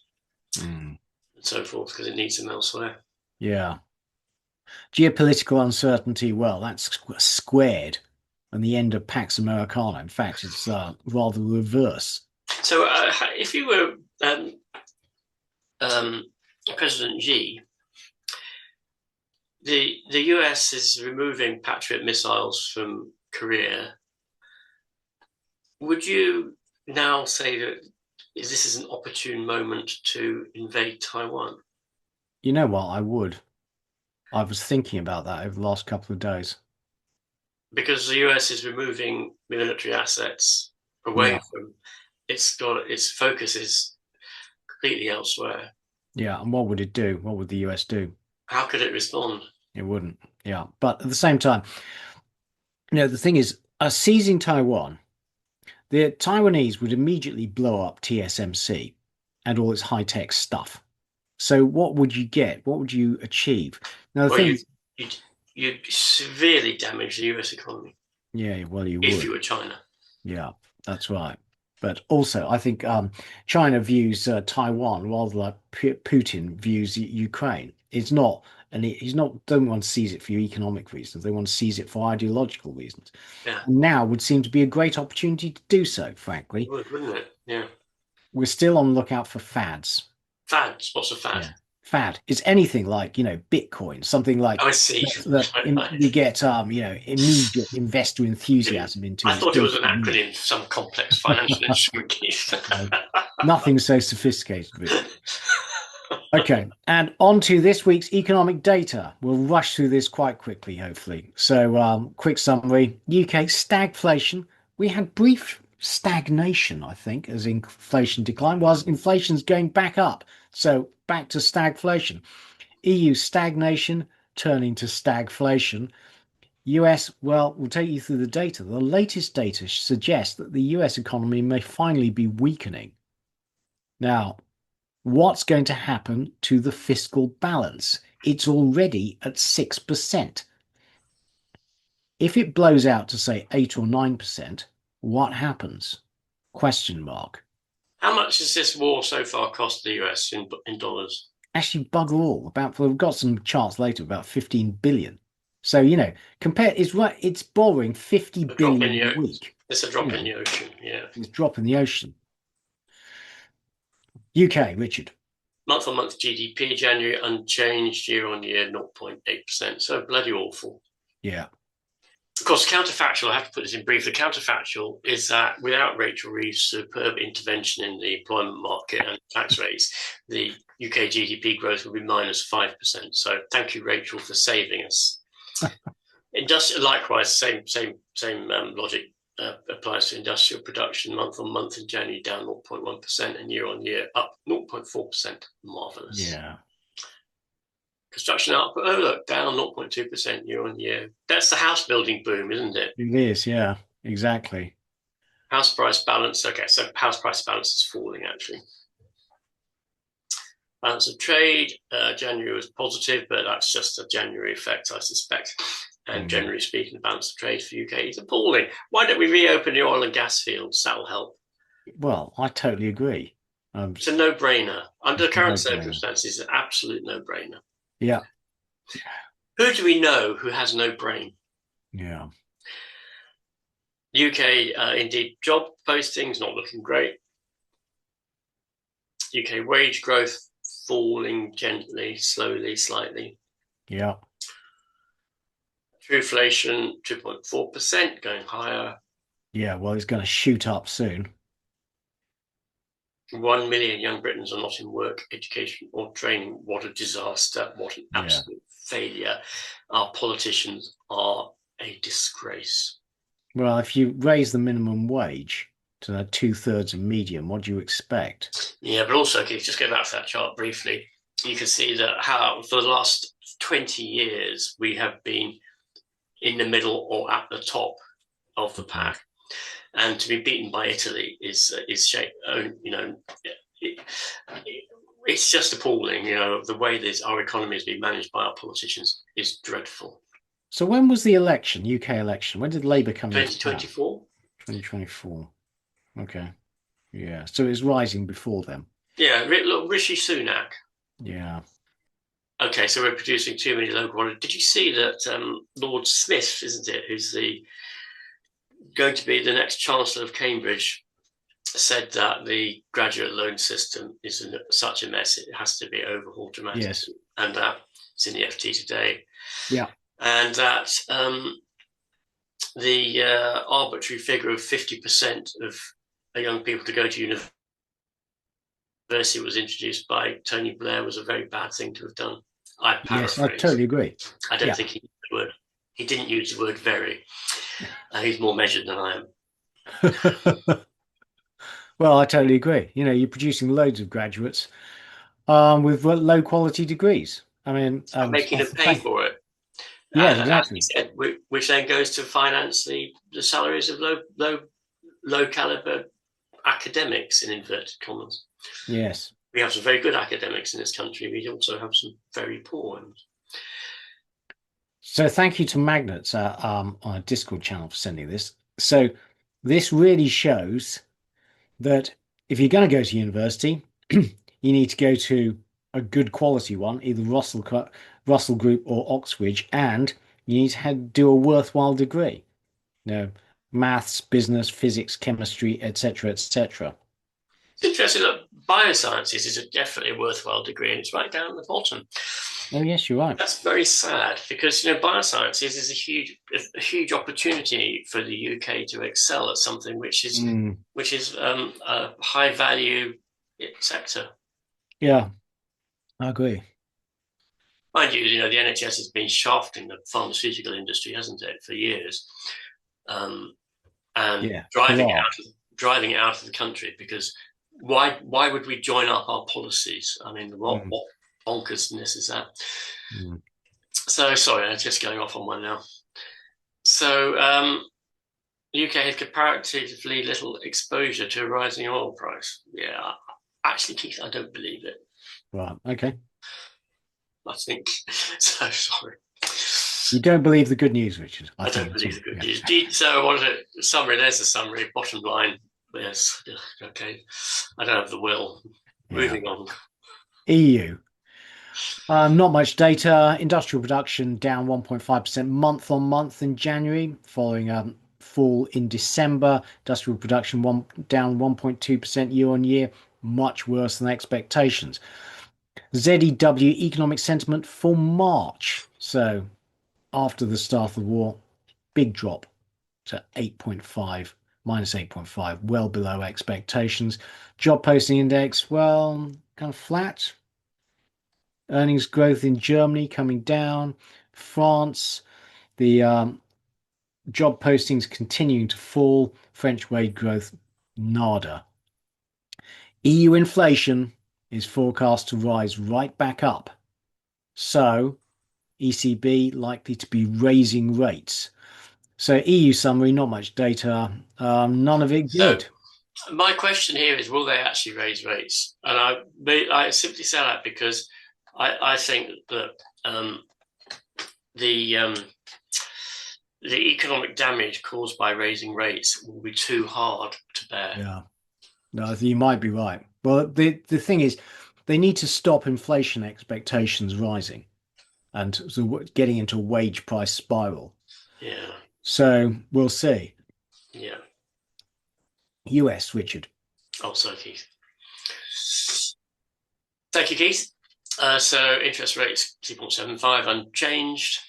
S1: Mm.
S2: And so forth, because it needs them elsewhere.
S1: Yeah. Geopolitical uncertainty, well, that's squared and the end of Pax Americana. In fact, it's rather reverse.
S2: So if you were President Xi, the US is removing Patriot missiles from Korea. Would you now say that this is an opportune moment to invade Taiwan?
S1: You know what? I would. I was thinking about that over the last couple of days.
S2: Because the US is removing military assets away
S1: Yeah.
S2: from its focus is completely elsewhere.
S1: Yeah. And what would it do? What would the US do?
S2: How could it respond?
S1: It wouldn't. Yeah. But at the same time, the thing is, seizing Taiwan, The Taiwanese would immediately blow up TSMC and all its high-tech stuff. So what would you get? What would you achieve? Now the
S2: Well,
S1: thing is,
S2: you'd, you'd severely damage the US economy
S1: yeah, well, you
S2: if
S1: would.
S2: you were China.
S1: Yeah, that's right. But also, I think China views Taiwan rather like Putin views Ukraine. It's not, and he's not. Don't want to seize it for economic reasons. They want to seize it for ideological reasons.
S2: Yeah,
S1: And now would seem to be a great opportunity to do so.
S2: it
S1: Frankly,
S2: would, wouldn't it? Yeah.
S1: we're still on the lookout for fads.
S2: Fads. What's a fad?
S1: Yeah, fad is anything like Bitcoin, something like
S2: Oh, I see.
S1: we get immediate investor enthusiasm into.
S2: I
S1: And it's
S2: thought it
S1: going
S2: was
S1: to
S2: an
S1: be new.
S2: acronym for some complex financial instrument, Keith.
S1: No, nothing so sophisticated. Okay, and on to this week's economic data. We'll rush through this quite quickly, hopefully. So, quick summary: UK stagflation. We had brief stagnation, I think, as inflation declined, whilst inflation's going back up. So, back to stagflation. EU stagnation turning to stagflation. US, well, we'll take you through the data. The latest data suggests that the US economy may finally be weakening. Now, what's going to happen to the fiscal balance? It's already at 6%. If it blows out to say 8 or 9%, what happens? Question mark.
S2: How much has this war so far cost the US in dollars?
S1: Actually, bugger all. We've got some charts later about 15 billion. So, compare it's borrowing 50
S2: A drop in
S1: billion a
S2: the
S1: week.
S2: It's a drop in the ocean. Yeah.
S1: It's a drop in the ocean. UK, Richard.
S2: Month on month GDP January unchanged year on year 0.8%. So bloody awful.
S1: Yeah.
S2: Of course, counterfactual, I have to put this in brief. The counterfactual is that without Rachel Reeves' superb intervention in the employment market and tax rates, the UK GDP growth will be -5%. So thank you, Rachel, for saving us. Likewise, same logic applies to industrial production. Month on month in January down 0.1% and year on year up 0.4%. Marvelous.
S1: Yeah.
S2: Construction output, oh look, down 0.2% year on year. That's the house building boom, isn't it?
S1: It is, yeah, exactly.
S2: House price balance, okay, so house price balance is falling actually. Balance of trade, January was positive, but that's just a January effect, I suspect. And generally speaking, the balance of trade for UK is appalling. Why don't we reopen the oil and gas fields? That'll help.
S1: Well, I totally agree.
S2: It's a no-brainer. Under current circumstances, it's an absolute no-brainer.
S1: Yeah.
S2: Who do we know who has no brain?
S1: Yeah.
S2: UK, indeed, job postings not looking great. UK wage growth falling gently, slowly, slightly.
S1: Yeah.
S2: True inflation, 2.4%, going higher.
S1: Yeah, well, it's going to shoot up soon.
S2: 1 million young Britons are not in work, education, or training. What a disaster. What an absolute failure. Our politicians are a disgrace.
S1: Well, if you raise the minimum wage to that 2/3 of median, what do you expect?
S2: Yeah, but also, Keith, just go back to that chart briefly. You can see that how for the last 20 years we have been in the middle or at the top of the pack. And to be beaten by Italy is it's just appalling. The way our economy has been managed by our politicians is dreadful.
S1: So when was the election, UK election? When did Labour come in?
S2: 2024.
S1: 2024. Okay. Yeah. So it was rising before then.
S2: Yeah. Look, Rishi Sunak.
S1: Yeah.
S2: Okay, so we're producing too many local. Did you see that Lord Smith, isn't it, who's going to be the next Chancellor of Cambridge, said that the graduate loan system is such a mess, it has to be overhauled dramatically.
S1: Yes.
S2: And that's in the FT today.
S1: Yeah.
S2: And that the arbitrary figure of 50% of young people to go to university was introduced by Tony Blair was a very bad thing to have done. I paraphrase.
S1: Yes, I totally agree.
S2: I don't think he used the word. He didn't use the word very. He's more measured than I am.
S1: Well, I totally agree. You're producing loads of graduates with low quality degrees. I mean,
S2: making them pay for it.
S1: Yeah, exactly.
S2: Said, which then goes to finance the salaries of low low caliber academics in inverted commas.
S1: Yes.
S2: We have some very good academics in this country. We also have some very poor ones.
S1: So thank you to Magnets on a Discord channel for sending this. So this really shows that if you're going to go to university, you need to go to a good quality one, either Russell Group or Oxbridge, and you need to do a worthwhile degree. Maths, business, physics, chemistry, etc., etc.
S2: It's interesting that biosciences is definitely a worthwhile degree, and it's right down at the bottom.
S1: Oh, yes, you're right.
S2: That's very sad because biosciences is a huge opportunity for the UK to excel at something which is a high value sector.
S1: Yeah, I agree.
S2: Mind you, the NHS has been shafting the pharmaceutical industry, hasn't it, for years, and
S1: Yeah,
S2: driving it out of the country because why would we join up our policies? I mean, what bonkersness is that? So sorry, I'm just going off on one now. So the UK had comparatively little exposure to a rising oil price. Yeah, actually, Keith, I don't believe it.
S1: Right. Okay.
S2: I think so. Sorry.
S1: You don't believe the good news, Richard.
S2: I don't believe the good news. So what is it? Summary. There's the summary. Bottom line. Yes. Okay. I don't have the will. Yeah. Moving on.
S1: EU. Not much data. Industrial production down 1.5% month on month in January, following a fall in December. Industrial production down 1.2% year on year, much worse than expectations. ZEW economic sentiment for March. So after the start of the war, big drop to 8.5, minus 8.5, well below expectations. Job posting index, well, kind of flat. Earnings growth in Germany coming down. France, the job postings continuing to fall. French wage growth, nada. EU inflation is forecast to rise right back up. So ECB likely to be raising rates. So EU summary, not much data, none of it good.
S2: So my question here is, will they actually raise rates? And I simply say that because I think that the economic damage caused by raising rates will be too hard to bear.
S1: Yeah, no, you might be right. Well, the thing is, they need to stop inflation expectations rising and so getting into a wage price spiral.
S2: Yeah.
S1: So we'll see.
S2: Yeah.
S1: US, Richard.
S2: Also, Keith. Thank you, Keith. So interest rates 2.75 unchanged.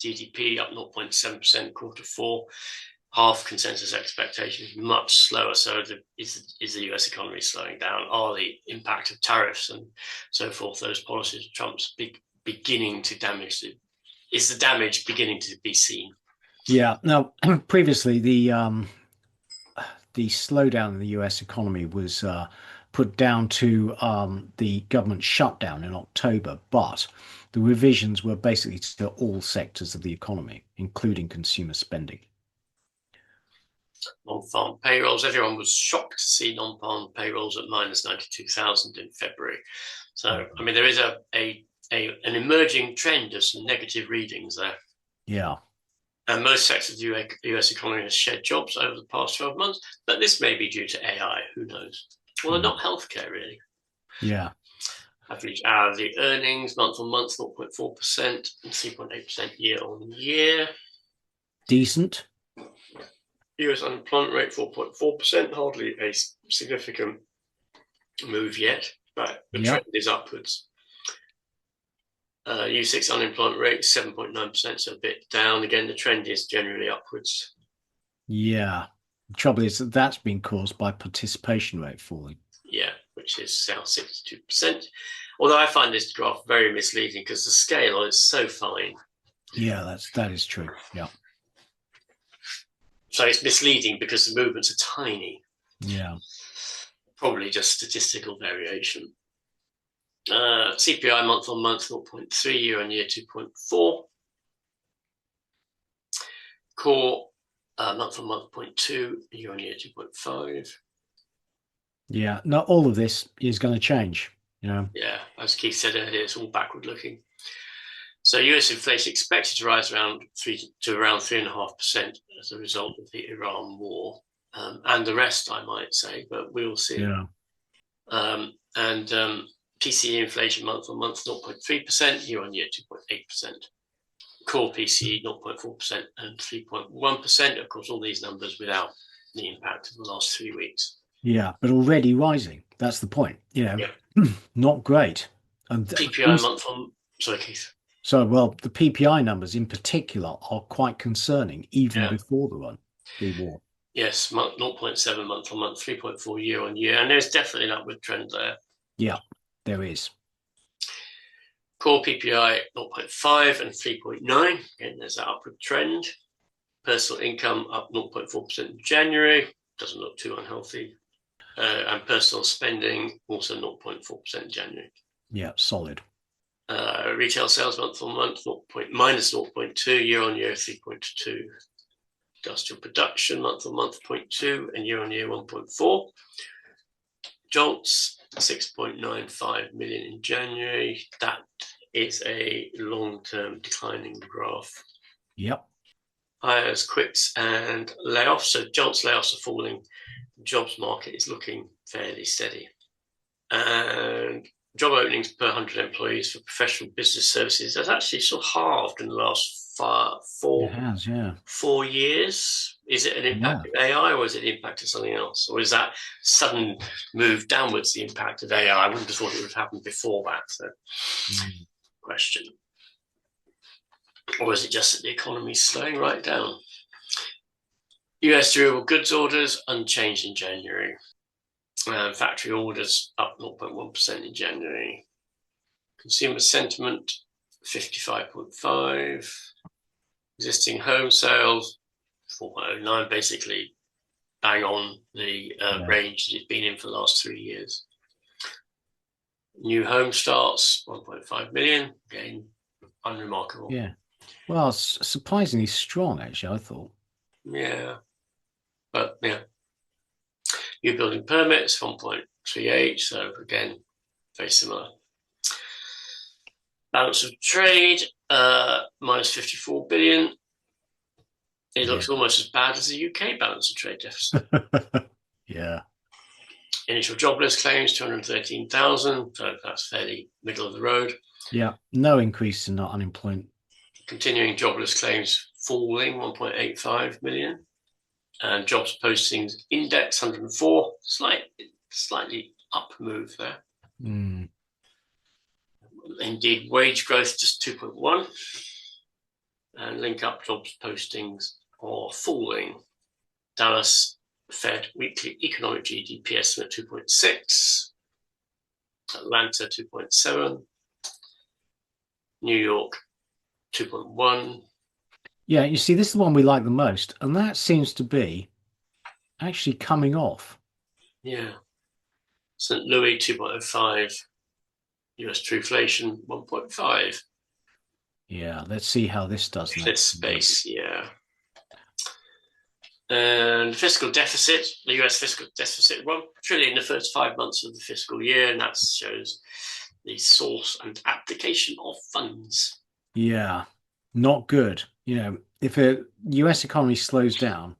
S2: GDP up 0.7% quarter four. Half consensus expectations much slower. So is the US economy slowing down? Are the impact of tariffs and so forth, those policies of Trump's beginning to damage it? Is the damage beginning to be seen?
S1: Yeah. Now, previously the slowdown in the US economy was put down to the government shutdown in October, but the revisions were basically to all sectors of the economy, including consumer spending.
S2: Non-farm payrolls. Everyone was shocked to see non-farm payrolls at minus 92,000 in February. So, I mean, there is an emerging trend of some negative readings there.
S1: Yeah.
S2: And most sectors of the US economy have shed jobs over the past 12 months, but this may be due to AI. Who knows? Well, not healthcare, really.
S1: Yeah.
S2: Average hourly earnings month on month, 0.4% and 3.8% year on year.
S1: Decent.
S2: US unemployment rate 4.4%, hardly a significant move yet, but the trend is upwards. U6 unemployment rate 7.9%, so a bit down. Again, the trend is generally upwards.
S1: Yeah. The trouble is that's been caused by participation rate falling.
S2: Yeah, which is now 62%. Although I find this graph very misleading because the scale is so fine.
S1: Yeah, that is true. Yeah.
S2: So it's misleading because the movements are tiny.
S1: Yeah.
S2: Probably just statistical variation. CPI month on month 0.3, year on year 2.4. Core month on month 0.2, year on year 2.5.
S1: Yeah. Not all of this is going to change. You know.
S2: Yeah, as Keith said earlier, it's all backward looking. So US inflation expected to rise around 3.5% as a result of the Iran war, and the rest, I might say, but we'll see.
S1: Yeah.
S2: And PCE inflation month on month 0.3%, year on year 2.8%. Core PCE 0.4% and 3.1%. Of course, all these numbers without the impact of the last 3 weeks.
S1: Yeah. But already rising. That's the point. You know,
S2: Yeah.
S1: not great. And
S2: PPI
S1: these,
S2: month on, sorry, Keith.
S1: so, well, the PPI numbers in particular are quite concerning even
S2: Yeah.
S1: before the war.
S2: Yes, 0.7 month on month, 3.4 year on year. And there's definitely an upward trend there.
S1: Yeah, there is.
S2: Core PPI 0.5 and 3.9. Again, there's that upward trend. Personal income up 0.4% in January. Doesn't look too unhealthy. And personal spending also 0.4% in January.
S1: Yeah, solid.
S2: Retail sales month on month minus 0.2, year on year 3.2. Industrial production month on month 0.2 and year on year 1.4. Jolts 6.95 million in January. That is a long-term declining graph.
S1: Yep.
S2: Hires, quits, and layoffs. So jolts, layoffs are falling. The jobs market is looking fairly steady. And job openings per 100 employees for professional business services has actually sort of halved in the last
S1: It has, yeah.
S2: 4 years. Is it an impact of AI, or is it the impact of something else? Or is that sudden move downwards the impact of AI? I wouldn't have thought it would have happened before that. So, question. Or is it just that the economy is slowing right down? US durable goods orders unchanged in January. Factory orders up 0.1% in January. Consumer sentiment 55.5. Existing home sales 4.09, basically bang on the range that it's been in for the last 3 years. New home starts 1.5 million, again, unremarkable.
S1: Yeah. Well, it's surprisingly strong, actually, I thought.
S2: Yeah. But yeah. New building permits 1.38, so again, very similar. Balance of trade minus 54 billion. It looks almost as bad as the UK balance of trade deficit.
S1: Yeah.
S2: Initial jobless claims 213,000, so that's fairly middle of the road.
S1: Yeah, no increase in unemployment.
S2: Continuing jobless claims falling 1.85 million. And jobs postings index 104, slightly up move there. Indeed, wage growth just 2.1. And link up jobs postings are falling. Dallas Fed weekly economic GDP estimate 2.6. Atlanta 2.7. New York 2.1.
S1: Yeah, you see, this is the one we like the most, and that seems to be actually coming off.
S2: Yeah. St. Louis 2.05. US trueflation 1.5.
S1: Yeah, let's see how this does.
S2: This space, yeah. And fiscal deficit, the US fiscal deficit, 1 trillion in the first 5 months of the fiscal year, and that shows the source and application of funds.
S1: Yeah, not good. You know, if a US economy slows down,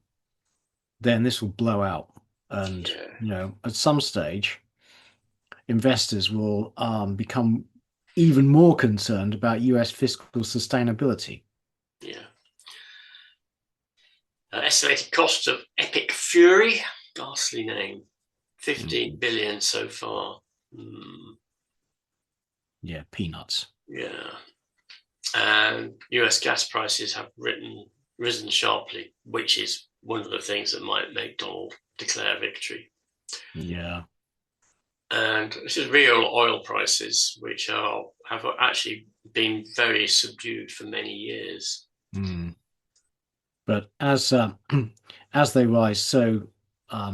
S1: then this will blow out. And, you know, at some stage, investors will become even more concerned about US fiscal sustainability.
S2: Yeah. Estimated cost of Epic Fury, ghastly name, 15 billion so far.
S1: Yeah, peanuts.
S2: Yeah. And US gas prices have risen sharply, which is one of the things that might make Donald declare victory.
S1: Yeah.
S2: And this is real oil prices, which have actually been very subdued for many years.
S1: But as they rise, so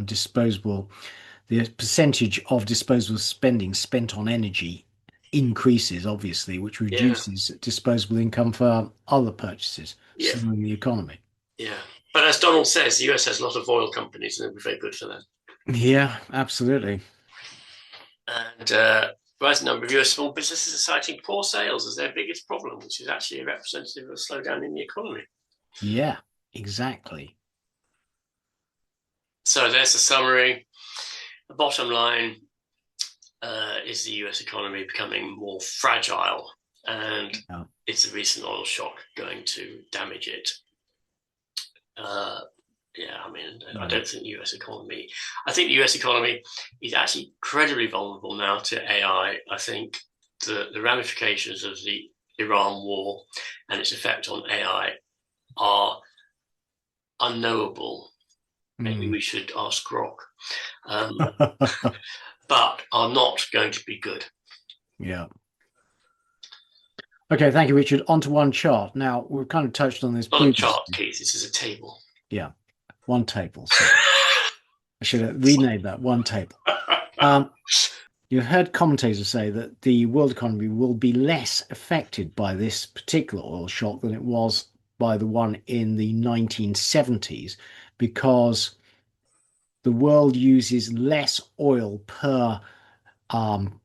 S1: disposable, the percentage of disposable spending spent on energy increases, obviously, which reduces disposable income for other purchases, slowing the economy.
S2: Yeah. But as Donald says, the US has a lot of oil companies, and it would be very good for them.
S1: Yeah, absolutely.
S2: And rising number of US small businesses are citing poor sales as their biggest problem, which is actually a representative of a slowdown in the economy.
S1: Yeah, exactly.
S2: So there's the summary. The bottom line is the US economy becoming more fragile, and
S1: Yeah.
S2: it's a recent oil shock going to damage it. Yeah, I mean, I don't think the US economy. I think the US economy is actually incredibly vulnerable now to AI. I think the ramifications of the Iran war and its effect on AI are unknowable. Maybe
S1: Mm.
S2: we should ask Grok, um, but are not going to be good.
S1: Yeah. Okay, thank you, Richard. On to one chart. Now, we've kind of touched on this
S2: Not a
S1: previously.
S2: chart, Keith. This is a table.
S1: Yeah, one table. So I should have renamed that one table. Um, you heard commentators say that the world economy will be less affected by this particular oil shock than it was by the one in the 1970s because the world uses less oil per um,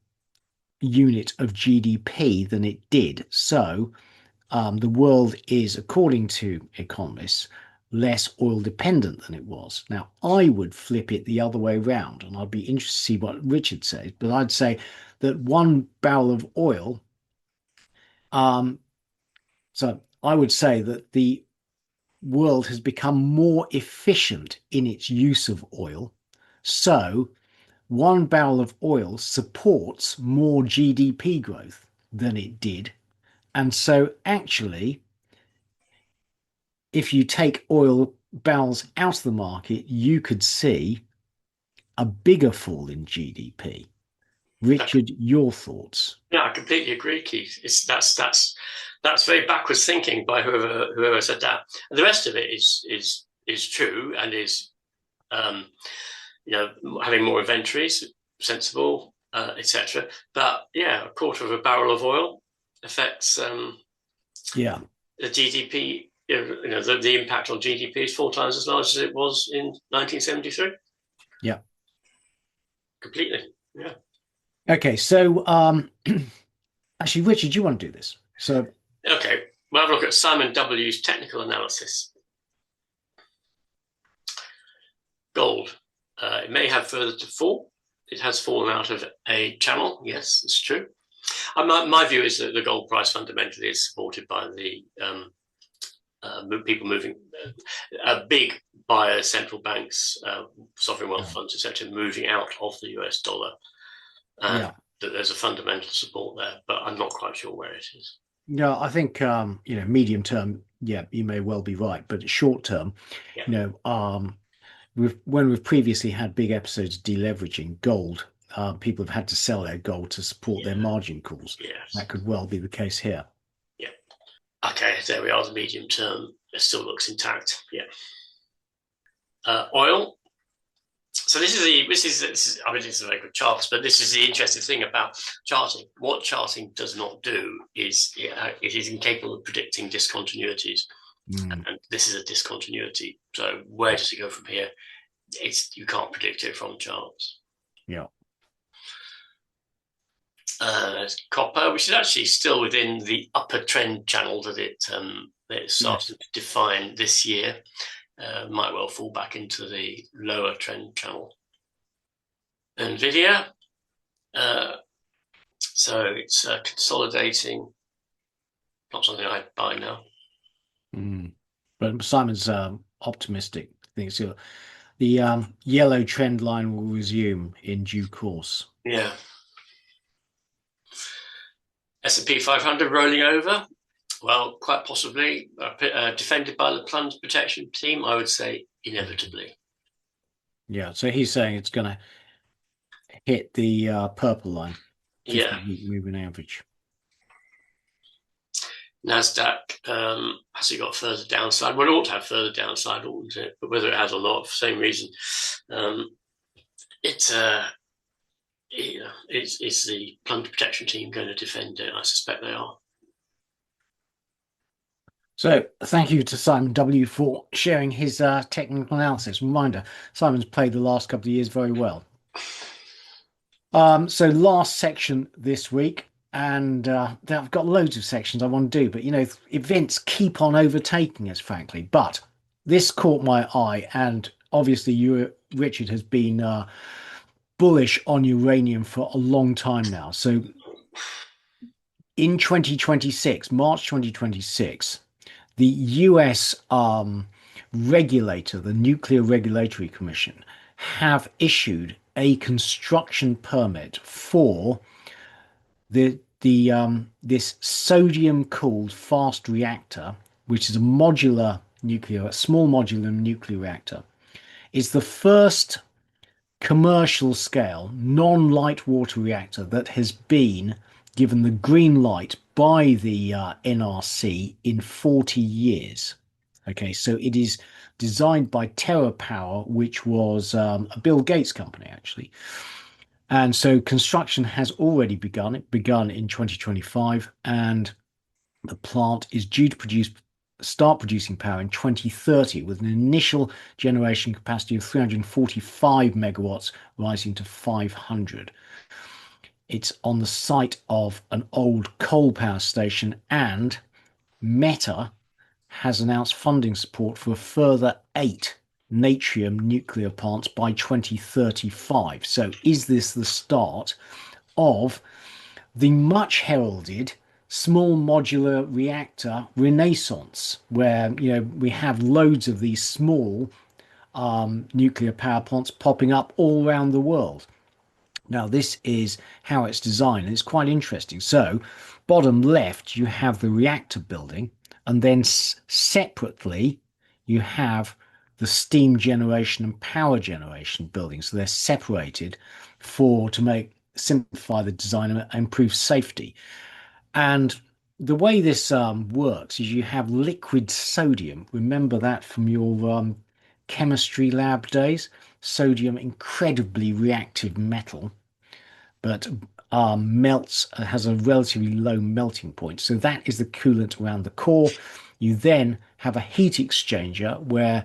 S1: unit of GDP than it did. So the world is, according to economists, less oil dependent than it was. Now, I would flip it the other way round, and I'd be interested to see what Richard says, but I'd say that 1 barrel of oil, um, so I would say that the world has become more efficient in its use of oil. So 1 barrel of oil supports more GDP growth than it did. And so actually, if you take oil barrels out of the market, you could see a bigger fall in GDP. Richard, your thoughts?
S2: Yeah, I completely agree, Keith. That's very backwards thinking by whoever said that. And the rest of it is true and is um, having more inventories, sensible, etc. But yeah, a quarter of a barrel of oil affects
S1: Yeah,
S2: the GDP. The impact on GDP is 4 times as large as it was in 1973.
S1: yeah.
S2: Completely. Yeah.
S1: Okay, so actually, Richard, you want to do this? So,
S2: Okay. We'll have a look at SimonW's technical analysis. Gold. It may have further to fall. It has fallen out of a channel. Yes, it's true. My view is that the gold price fundamentally is supported by the people moving, big buyers, central banks, sovereign wealth funds, etc., moving out of the US dollar. And
S1: yeah,
S2: that there's a fundamental support there, but I'm not quite sure where it is.
S1: yeah, I think medium term, yeah, you may well be right, but short term,
S2: Yeah.
S1: when we've previously had big episodes of deleveraging gold, people have had to sell their gold to support their margin calls.
S2: Yes.
S1: That could well be the case here.
S2: Yeah. Okay, there we are. The medium term, it still looks intact. Yeah. Oil. So this is I mean, it's a very good charts, but this is the interesting thing about charting. What charting does not do is it is incapable of predicting discontinuities,
S1: Mm,
S2: and this is a discontinuity. So where does it go from here? You can't predict it from charts.
S1: yeah.
S2: Copper, which is actually still within the upper trend channel that it
S1: Yes.
S2: started to define this year, might well fall back into the lower trend channel. Nvidia, so it's consolidating. Not something I'd buy now.
S1: Mm. But Simon's optimistic. Thinks the yellow trend line will resume in due course.
S2: Yeah. S&P 500 rolling over. Well, quite possibly defended by the plunge protection team. I would say inevitably.
S1: Yeah, so he's saying it's going to hit the purple line,
S2: Yeah.
S1: 50-week moving average.
S2: Nasdaq has it got further downside? Well, it ought to have further downside, oughtn't it? But whether it has or not, for the same reason, it's is the plunge protection team going to defend it? I suspect they are.
S1: So thank you to Simon W for sharing his technical analysis. Reminder, Simon's played the last couple of years very well. So last section this week, and I've got loads of sections I want to do, but events keep on overtaking us, frankly. But this caught my eye, and obviously Richard, has been bullish on uranium for a long time now. So in 2026, March 2026, the US regulator, the Nuclear Regulatory Commission, have issued a construction permit for this sodium cooled fast reactor, which is a small modular nuclear reactor. It's the first commercial scale non-light water reactor that has been given the green light by the NRC in 40 years. Okay, so it is designed by TerraPower, which was a Bill Gates company, actually. And so construction has already begun. It began in 2025, and the plant is due to start producing power in 2030 with an initial generation capacity of 345 megawatts, rising to 500. It's on the site of an old coal power station, and Meta has announced funding support for a further 8 Natrium nuclear plants by 2035. So is this the start of the much heralded small modular reactor renaissance, where we have loads of these small nuclear power plants popping up all around the world? Now, this is how it's designed, and it's quite interesting. So, bottom left, you have the reactor building, and then separately, you have the steam generation and power generation building. So they're separated to simplify the design and improve safety. And the way this works is you have liquid sodium. Remember that from your chemistry lab days? Sodium, incredibly reactive metal, but has a relatively low melting point. So that is the coolant around the core. You then have a heat exchanger where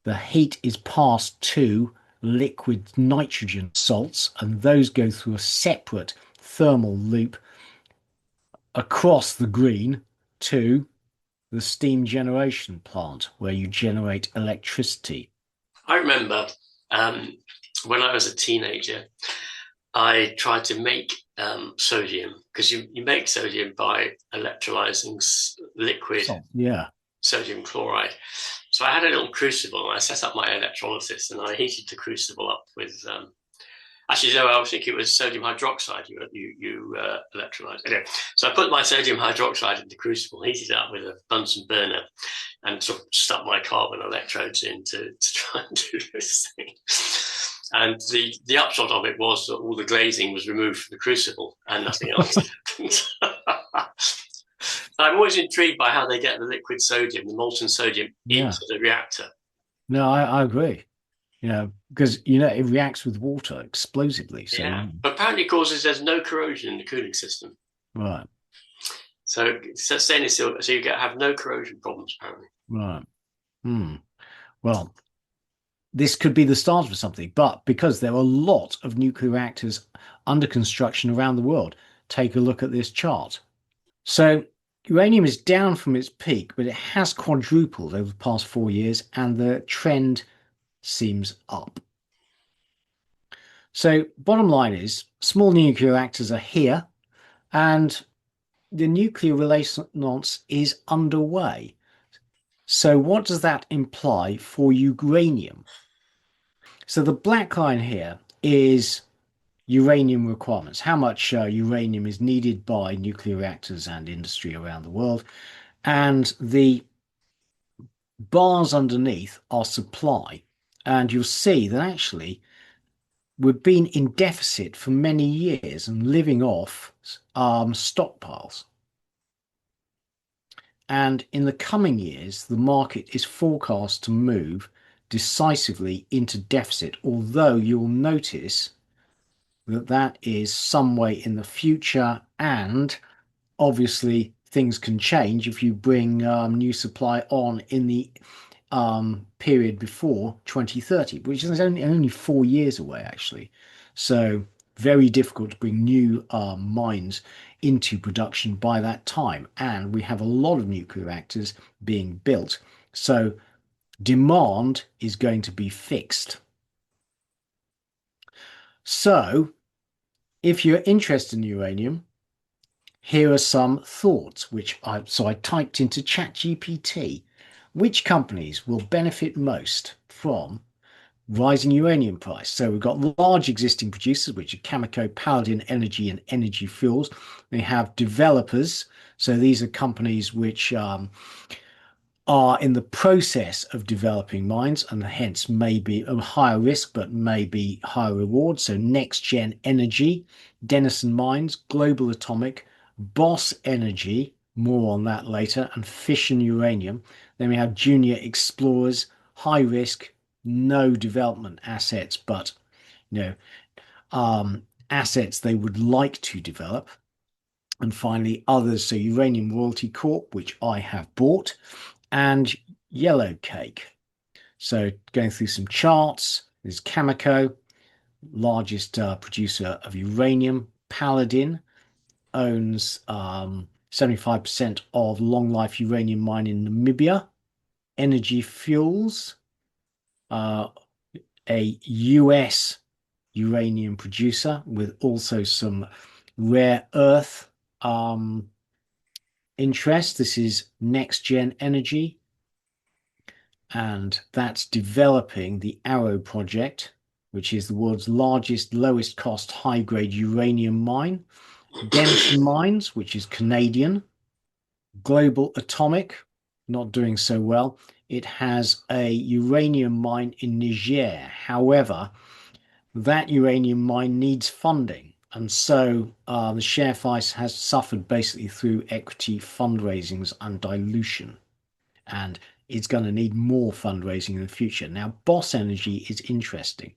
S1: the heat is passed to liquid nitrogen salts, and those go through a separate thermal loop across the green to the steam generation plant where you generate electricity.
S2: I remember when I was a teenager, I tried to make sodium, because you make sodium by electrolyzing liquid
S1: Yeah.
S2: sodium chloride. So I had a little crucible, and I set up my electrolysis, and I heated the crucible up with actually, no, I think it was sodium hydroxide you electrolyze. Anyway, so I put my sodium hydroxide in the crucible, heated it up with a Bunsen burner, and sort of stuck my carbon electrodes in to try and do this thing. And the upshot of it was that all the glazing was removed from the crucible and nothing else happened. I'm always intrigued by how they get the liquid sodium, the molten sodium, into the reactor.
S1: No, I agree. Because it reacts with water explosively. So
S2: yeah, but apparently it causes there's no corrosion in the cooling system.
S1: Right.
S2: So stainless steel, so you have no corrosion problems apparently.
S1: Right. Well, this could be the start of something, but because there are a lot of nuclear reactors under construction around the world, take a look at this chart. So uranium is down from its peak, but it has quadrupled over the past 4 years, and the trend seems up. So bottom line is small nuclear reactors are here, and the nuclear renaissance is underway. So what does that imply for uranium? So the black line here is uranium requirements, how much uranium is needed by nuclear reactors and industry around the world. And the bars underneath are supply. And you'll see that actually we've been in deficit for many years and living off stockpiles. And in the coming years, the market is forecast to move decisively into deficit, although you'll notice that is some way in the future, and obviously things can change if you bring new supply on in the period before 2030, which is only 4 years away, actually. So very difficult to bring new mines into production by that time. And we have a lot of nuclear reactors being built. So demand is going to be fixed. So if you're interested in uranium, here are some thoughts so I typed into ChatGPT. Which companies will benefit most from rising uranium price? So we've got large existing producers, which are Cameco, Paladin Energy, and Energy Fuels. We have developers. So these are companies which are in the process of developing mines and hence may be a higher risk but may be higher reward. So Next Gen Energy, Denison Mines, Global Atomic, Boss Energy, more on that later, and Fission Uranium. Then we have junior explorers, high risk, no development assets, but you know, assets they would like to develop. And finally, others, so Uranium Royalty Corp, which I have bought, and Yellow Cake. So going through some charts, there's Cameco, largest producer of uranium. Paladin owns 75% of long life uranium mine in Namibia. Energy Fuels, a US uranium producer with also some rare earth interest. This is Next Gen Energy, and that's developing the Arrow project, which is the world's largest, lowest cost, high grade uranium mine. Denison Mines, which is Canadian. Global Atomic, not doing so well. It has a uranium mine in Niger. However, that uranium mine needs funding. And so the share price has suffered basically through equity fundraisings and dilution. And it's going to need more fundraising in the future. Now, Boss Energy is interesting.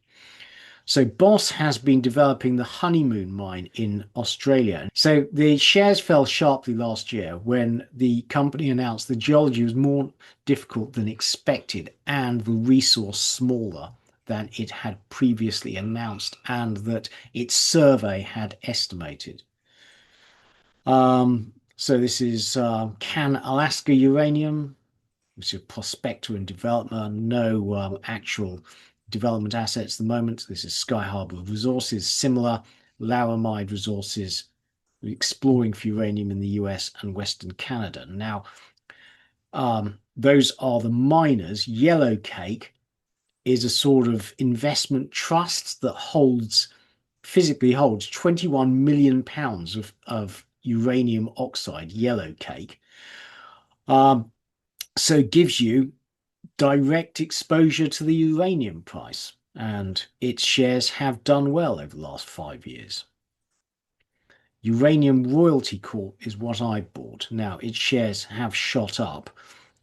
S1: So Boss has been developing the Honeymoon mine in Australia. So the shares fell sharply last year when the company announced the geology was more difficult than expected and the resource smaller than it had previously announced and that its survey had estimated. So this is Can Alaska Uranium, which is a prospector in development, no actual development assets at the moment. This is Sky Harbor Resources, similar Laramide Resources, exploring for uranium in the US and Western Canada. Now, those are the miners. Yellow Cake is a sort of investment trust that physically holds 21 million pounds of uranium oxide, Yellow Cake. So it gives you direct exposure to the uranium price, and its shares have done well over the last 5 years. Uranium Royalty Corp is what I bought. Now, its shares have shot up.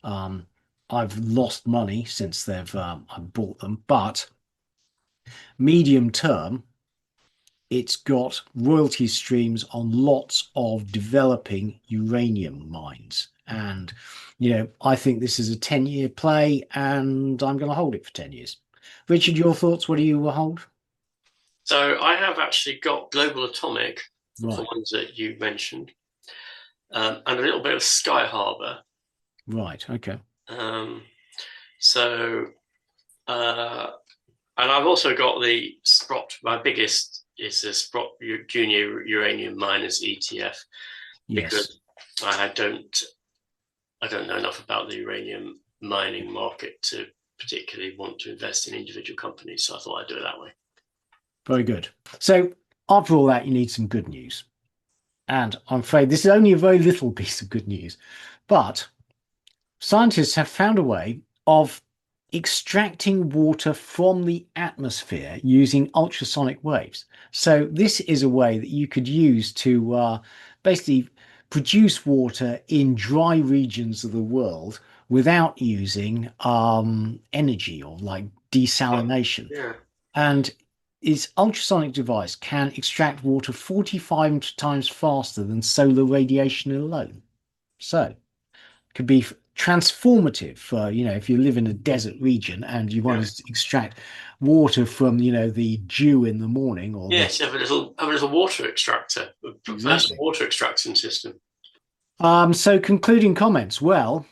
S1: I've lost money since I bought them, but medium term, it's got royalty streams on lots of developing uranium mines. And, I think this is a 10-year play and I'm going to hold it for 10 years. Richard, your thoughts? What do you hold?
S2: So I have actually got Global Atomic,
S1: Right,
S2: the ones that you mentioned, and a little bit of Sky Harbor.
S1: right, okay.
S2: Um, so, and I've also got the Sprott. My biggest is the Sprott Junior Uranium Miners ETF
S1: Yes.
S2: because I don't know enough about the uranium mining market to particularly want to invest in individual companies. So I thought I'd do it that way.
S1: Very good. So after all that, you need some good news. And I'm afraid this is only a very little piece of good news, but scientists have found a way of extracting water from the atmosphere using ultrasonic waves. So this is a way that you could use to basically produce water in dry regions of the world without using energy or like desalination.
S2: Yeah.
S1: And its ultrasonic device can extract water 45 times faster than solar radiation alone. So could be transformative for, if you live in a desert region and you want
S2: Yeah.
S1: to extract water from, the dew in the morning or the.
S2: Yes, have a little water extractor, a personal
S1: Exactly.
S2: water extraction system.
S1: So concluding comments. Well,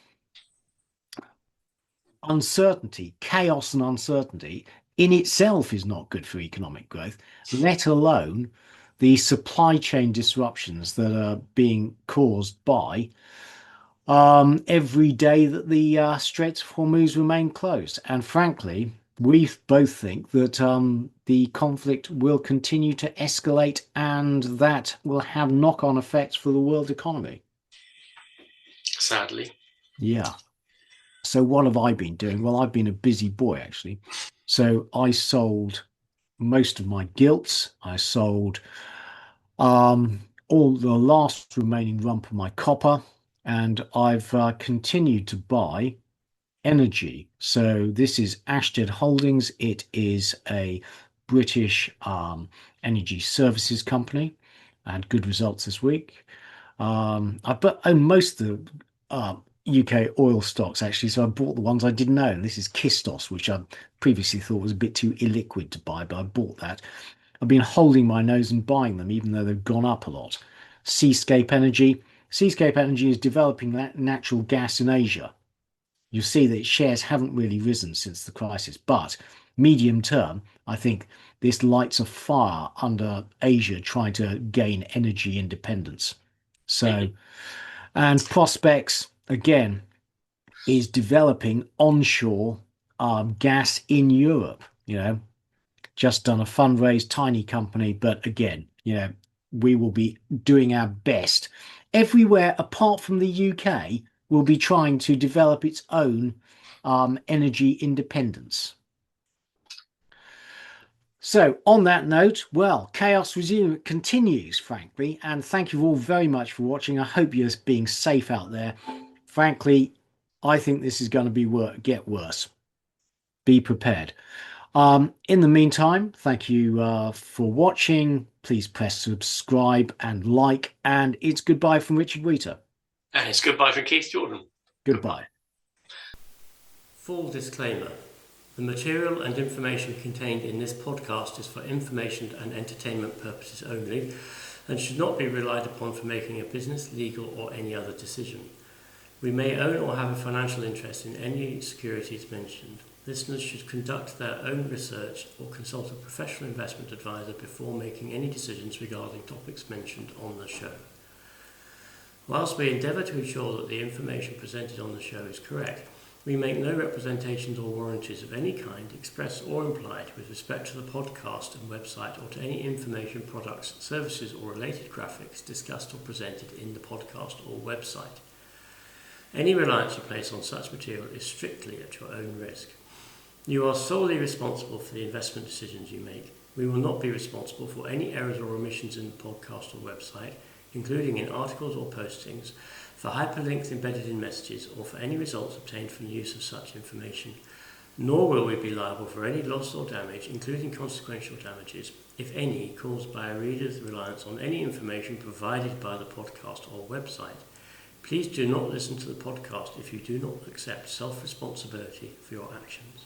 S1: uncertainty, chaos and uncertainty in itself is not good for economic growth, let alone the supply chain disruptions that are being caused by every day that the Straits of Hormuz remain closed. And frankly, we both think that the conflict will continue to escalate and that will have knock-on effects for the world economy.
S2: Sadly.
S1: Yeah. So what have I been doing? Well, I've been a busy boy actually. So I sold most of my gilts. I sold all the last remaining rump of my copper, and I've continued to buy energy. So this is Ashtead Holdings. It is a British energy services company, and good results this week. I own most of the UK oil stocks actually, so I bought the ones I didn't own. This is Kistos, which I previously thought was a bit too illiquid to buy, but I bought that. I've been holding my nose and buying them, even though they've gone up a lot. Seascape Energy. Seascape Energy is developing natural gas in Asia. You'll see that its shares haven't really risen since the crisis, but medium term, I think this lights a fire under Asia trying to gain energy independence. So, and Prospects, again, is developing onshore gas in Europe. Just done a fundraise, tiny company, but again, we will be doing our best. Everywhere apart from the UK will be trying to develop its own energy independence. So, on that note, well, chaos resume continues, frankly, and thank you all very much for watching. I hope you're being safe out there. Frankly, I think this is going to get worse. Be prepared. In the meantime, thank you for watching. Please press subscribe and like, and it's goodbye from Richard Wheater.
S2: And it's goodbye from Keith Jordan.
S1: Goodbye.
S2: Full disclaimer. The material and information contained in this podcast is for information and entertainment purposes only and should not be relied upon for making a business, legal or any other decision. We may own or have a financial interest in any securities mentioned. Listeners should conduct their own research or consult a professional investment advisor before making any decisions regarding topics mentioned on the show. Whilst we endeavour to ensure that the information presented on the show is correct, we make no representations or warranties of any kind, express or implied, with respect to the podcast and website or to any information, products, services or related graphics discussed or presented in the podcast or website. Any reliance you place on such material is strictly at your own risk. You are solely responsible for the investment decisions you make. We will not be responsible for any errors or omissions in the podcast or website, including in articles or postings, for hyperlinks embedded in messages, or for any results obtained from the use of such information. Nor will we be liable for any loss or damage, including consequential damages, if any, caused by a reader's reliance on any information provided by the podcast or website. Please do not listen to the podcast if you do not accept self-responsibility for your actions.